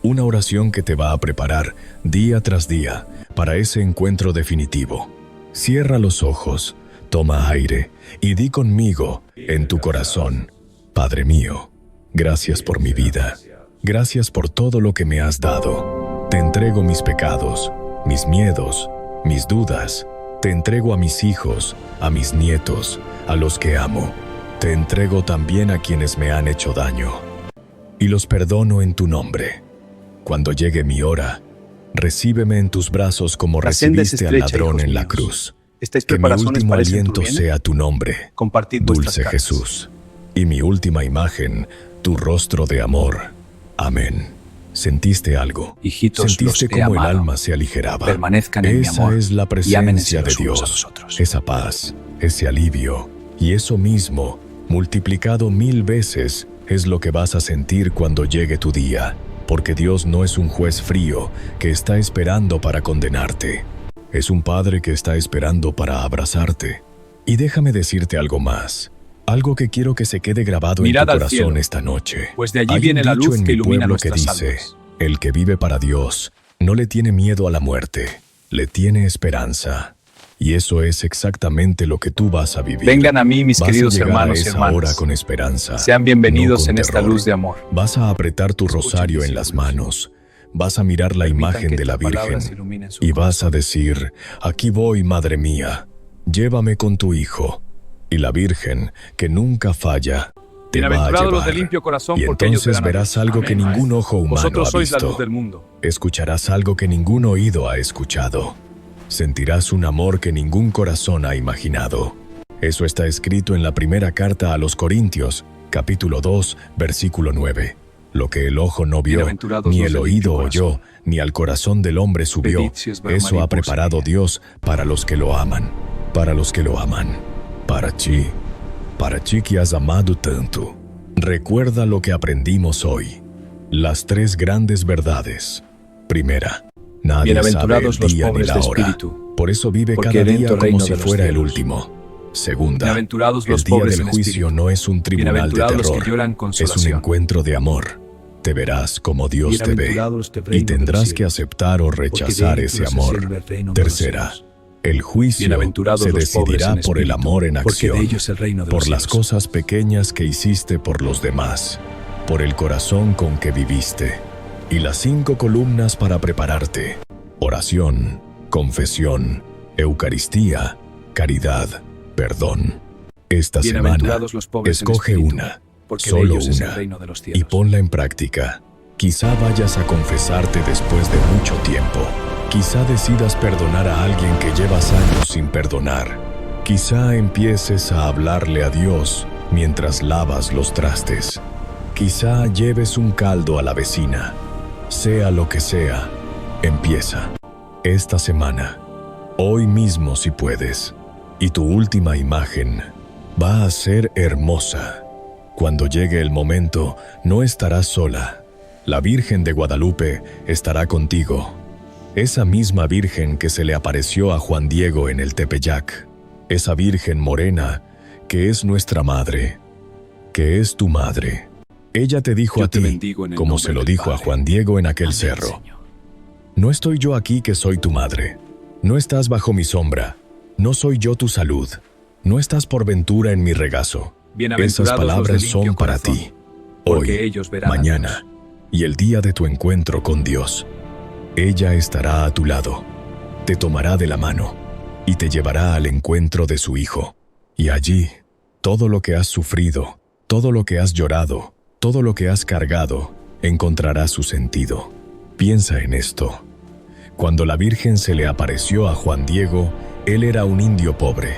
Una oración que te va a preparar día tras día para ese encuentro definitivo. Cierra los ojos, toma aire y di conmigo en tu corazón: Padre mío, gracias por mi vida. Gracias por todo lo que me has dado. Te entrego mis pecados, mis miedos, mis dudas. Te entrego a mis hijos, a mis nietos, a los que amo. Te entrego también a quienes me han hecho daño. Y los perdono en tu nombre. Cuando llegue mi hora, recíbeme en tus brazos como La senda es recibiste al estrecha, ladrón hijos en la míos. cruz. Estáis Que mi preparaciones último para ese aliento turbién. sea tu nombre, Compartid vuestras dulce cargas. Jesús. Y mi última imagen, tu rostro de amor. Amén. ¿Sentiste algo? Hijitos, ¿Sentiste los he cómo el amado. alma se aligeraba? Permanezcan en mi Esa amor, es la y ámense presencia de los unos a Dios, los otros. esa paz, ese alivio. Y eso mismo, multiplicado 1000 veces, es lo que vas a sentir cuando llegue tu día. Porque Dios no es un juez frío que está esperando para condenarte. Es un Padre que está esperando para abrazarte. Y déjame decirte algo más. Algo que quiero que se quede grabado Mirad en tu al corazón cielo, esta noche. pues de allí Hay un viene la dicho luz en que mi ilumina pueblo que nuestras dice: almas. el que vive para Dios no le tiene miedo a la muerte, le tiene esperanza. Y eso es exactamente lo que tú vas a vivir. Vengan a mí, mis Vas queridos a llegar hermanos a y esa hermanas. hora con esperanza. Sean bienvenidos no con en esta terror. luz de amor. Vas a apretar tu rosario en las manos. Vas a mirar la imagen de la Virgen y vas a decir: aquí voy, madre mía, llévame con tu hijo. Y la Virgen, que nunca falla, te va a Bienaventurados los de llevar. limpio corazón, Y porque ellos entonces verán a verás Dios. algo Amén, que ningún maestro. ojo humano Vosotros ha sois la luz visto. del mundo. Escucharás algo que ningún oído ha escuchado. Sentirás un amor que ningún corazón ha imaginado. Eso está escrito en la primera carta a los Corintios, capítulo 2, versículo 9. Lo que el ojo no vio, Bienaventurados ni los el de oído limpio oyó, ni al corazón del hombre subió, Pedid si os ver eso ha mariposa. preparado Dios para los que lo aman. Para los que lo aman. Para ti que has amado tanto. Recuerda lo que aprendimos hoy. Las 3 grandes verdades. Primera, nadie sabe el Bienaventurados los día ni pobres la de hora. espíritu, Por eso vive porque cada heredan día tu como reino si de los fuera el cielos. último. Segunda, Bienaventurados el los día pobres del en juicio espíritu. no es un tribunal de Bienaventurados los terror. que lloran Es un consolación. encuentro de amor. Te verás como Dios te ve. Bienaventurados de Y reino de los tendrás que cielos, aceptar o porque rechazar de ese ellos es amor. el reino de los Tercera, cielos. el juicio Bienaventurados se los pobres decidirá en por el espíritu, amor en porque acción, de ellos es el reino de por los las cielos. cosas pequeñas que hiciste por los demás, por el corazón con que viviste, y las 5 columnas para prepararte: oración, confesión, Eucaristía, caridad, perdón. Esta semana, Bienaventurados los pobres en escoge espíritu, una, porque de solo ellos es el una, reino de los y cielos. ponla en práctica. Quizá vayas a confesarte después de mucho tiempo. Quizá decidas perdonar a alguien que llevas años sin perdonar. Quizá empieces a hablarle a Dios mientras lavas los trastes. Quizá lleves un caldo a la vecina. Sea lo que sea, empieza. Esta semana, hoy mismo si puedes. Y tu última imagen va a ser hermosa. Cuando llegue el momento, no estarás sola. La Virgen de Guadalupe estará contigo. Esa misma Virgen que se le apareció a Juan Diego en el Tepeyac. Esa Virgen morena que es nuestra madre, que es tu madre. Ella te dijo Yo a te ti, bendigo en el como nombre se lo del dijo a Padre. Juan Diego en aquel Amén, cerro. Señor. No estoy yo aquí que soy tu madre. No estás bajo mi sombra. No soy yo tu salud. No estás por ventura en mi regazo. Bienaventurados Esas los de palabras limpio son para corazón, ti. porque Hoy, ellos verán a mañana Dios. y el día de tu encuentro con Dios. Ella estará a tu lado. Te tomará de la mano y te llevará al encuentro de su Hijo. Y allí, todo lo que has sufrido, todo lo que has llorado, todo lo que has cargado, encontrará su sentido. Piensa en esto. Cuando la Virgen se le apareció a Juan Diego, él era un indio pobre,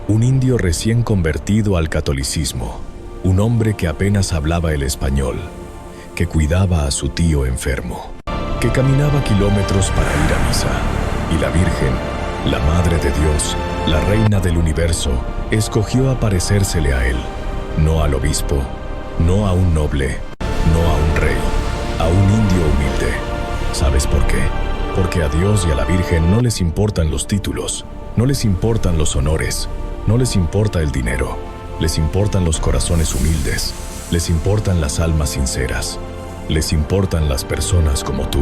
un indio recién convertido al catolicismo, un hombre que apenas hablaba el español, que cuidaba a su tío enfermo, que caminaba kilómetros para ir a misa. Y la Virgen, la Madre de Dios, la Reina del Universo, escogió aparecérsele a él, no al obispo, no a un noble, no a un rey, a un indio humilde. ¿Sabes por qué? Porque a Dios y a la Virgen no les importan los títulos, no les importan los honores, no les importa el dinero, les importan los corazones humildes, les importan las almas sinceras, les importan las personas como tú,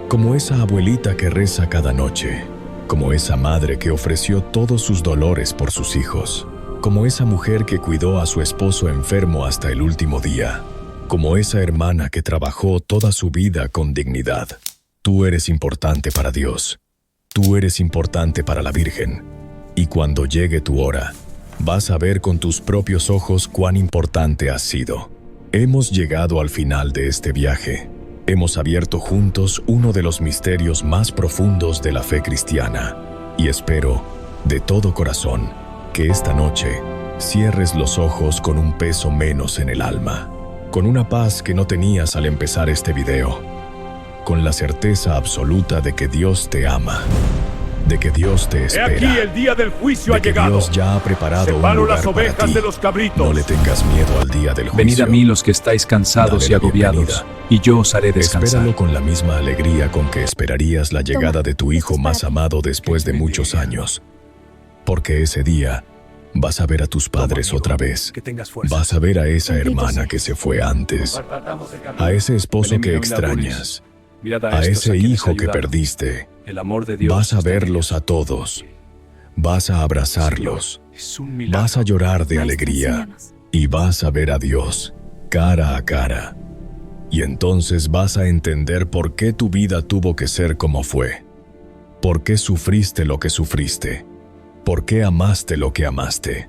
como esa abuelita que reza cada noche, como esa madre que ofreció todos sus dolores por sus hijos, como esa mujer que cuidó a su esposo enfermo hasta el último día, como esa hermana que trabajó toda su vida con dignidad. Tú eres importante para Dios. Tú eres importante para la Virgen. Y cuando llegue tu hora, vas a ver con tus propios ojos cuán importante has sido. Hemos llegado al final de este viaje. Hemos abierto juntos uno de los misterios más profundos de la fe cristiana. Y espero, de todo corazón, que esta noche cierres los ojos con un peso menos en el alma, con una paz que no tenías al empezar este video, con la certeza absoluta de que Dios te ama, de que Dios te He espera, aquí el día del juicio de ha que llegado. Dios ya ha preparado un Separo lugar las para ovejas ti. de los cabritos. No le tengas miedo al día del juicio. Venid a mí los que estáis cansados Dale y la agobiados, bienvenida. y yo os haré descansar. Espéralo con la misma alegría con que esperarías la llegada de tu hijo más amado después de muchos años. Porque ese día vas a ver a tus padres otra vez. Que tengas fuerza. Vas a ver a esa hermana que se fue antes, a ese esposo que extrañas, a ese hijo que perdiste. El amor de Dios Vas a está en verlos ellos. a todos. vas a abrazarlos, Es un milagro. vas a llorar de Maestro, alegría enséñanos. Es un milagro. vas a llorar de Maestro, alegría enséñanos. y vas a ver a Dios cara a cara. Y entonces vas a entender por qué tu vida tuvo que ser como fue, por qué sufriste lo que sufriste, por qué amaste lo que amaste,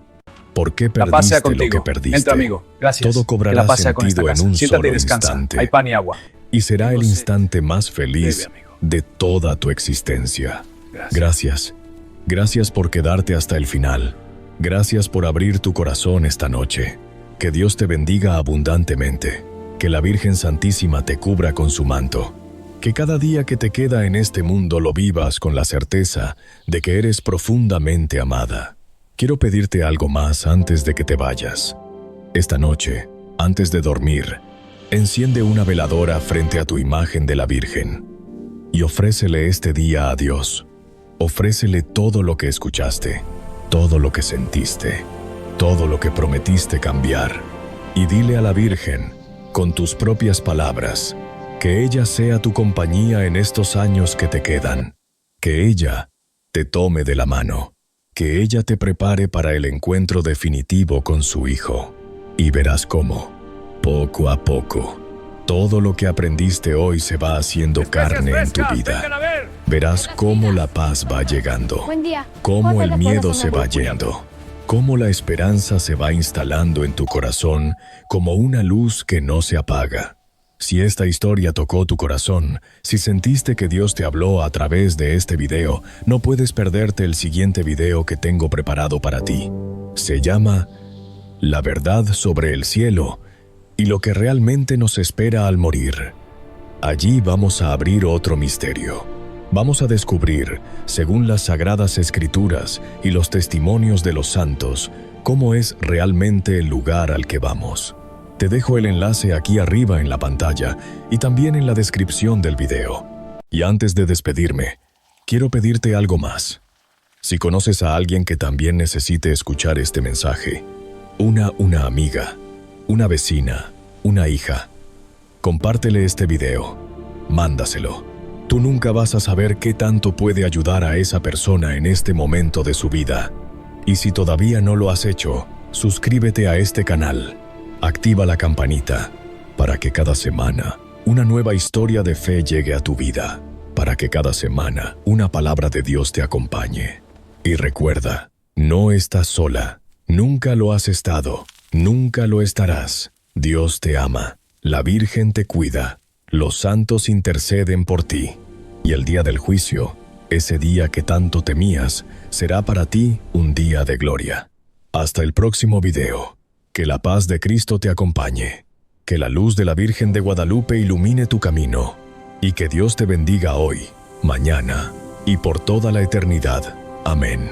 por qué La paz sea perdiste lo que contigo. perdiste. Entra, amigo. Gracias. Todo Que cobrará la paz sea con esta sentido en casa. un Siéntate solo y descansa. instante. Hay pan y agua. Y será el Tengo sed. instante más feliz Bebe, amigo. de toda tu existencia. Gracias. Gracias. Gracias por quedarte hasta el final. Gracias por abrir tu corazón esta noche. Que Dios te bendiga abundantemente. Que la Virgen Santísima te cubra con su manto. Que cada día que te queda en este mundo lo vivas con la certeza de que eres profundamente amada. Quiero pedirte algo más antes de que te vayas. Esta noche, antes de dormir, enciende una veladora frente a tu imagen de la Virgen y ofrécele este día a Dios. Ofrécele todo lo que escuchaste, todo lo que sentiste, todo lo que prometiste cambiar. Y dile a la Virgen, con tus propias palabras, que ella sea tu compañía en estos años que te quedan. Que ella te tome de la mano. Que ella te prepare para el encuentro definitivo con su Hijo. Y verás cómo, poco a poco, todo lo que aprendiste hoy se va haciendo carne en tu vida. Verás cómo la paz va llegando, Buen día. cómo ¿Cuántas el las miedo puedes se va poner? yendo, cómo la esperanza se va instalando en tu corazón como una luz que no se apaga. Si esta historia tocó tu corazón, si sentiste que Dios te habló a través de este video, no puedes perderte el siguiente video que tengo preparado para ti. Se llama La verdad sobre el cielo y lo que realmente nos espera al morir. Allí vamos a abrir otro misterio. Vamos a descubrir, según las Sagradas Escrituras y los testimonios de los santos, cómo es realmente el lugar al que vamos. Te dejo el enlace aquí arriba en la pantalla y también en la descripción del video. Y antes de despedirme, quiero pedirte algo más. Si conoces a alguien que también necesite escuchar este mensaje, una amiga, una vecina, una hija, compártele este video, mándaselo. Tú nunca vas a saber qué tanto puede ayudar a esa persona en este momento de su vida. Y si todavía no lo has hecho, suscríbete a este canal. Activa la campanita para que cada semana una nueva historia de fe llegue a tu vida, para que cada semana una palabra de Dios te acompañe. Y recuerda, no estás sola, nunca lo has estado, nunca lo estarás. Dios te ama, la Virgen te cuida, los santos interceden por ti, y el día del juicio, ese día que tanto temías, será para ti un día de gloria. Hasta el próximo video. Que la paz de Cristo te acompañe, que la luz de la Virgen de Guadalupe ilumine tu camino, y que Dios te bendiga hoy, mañana y por toda la eternidad. Amén.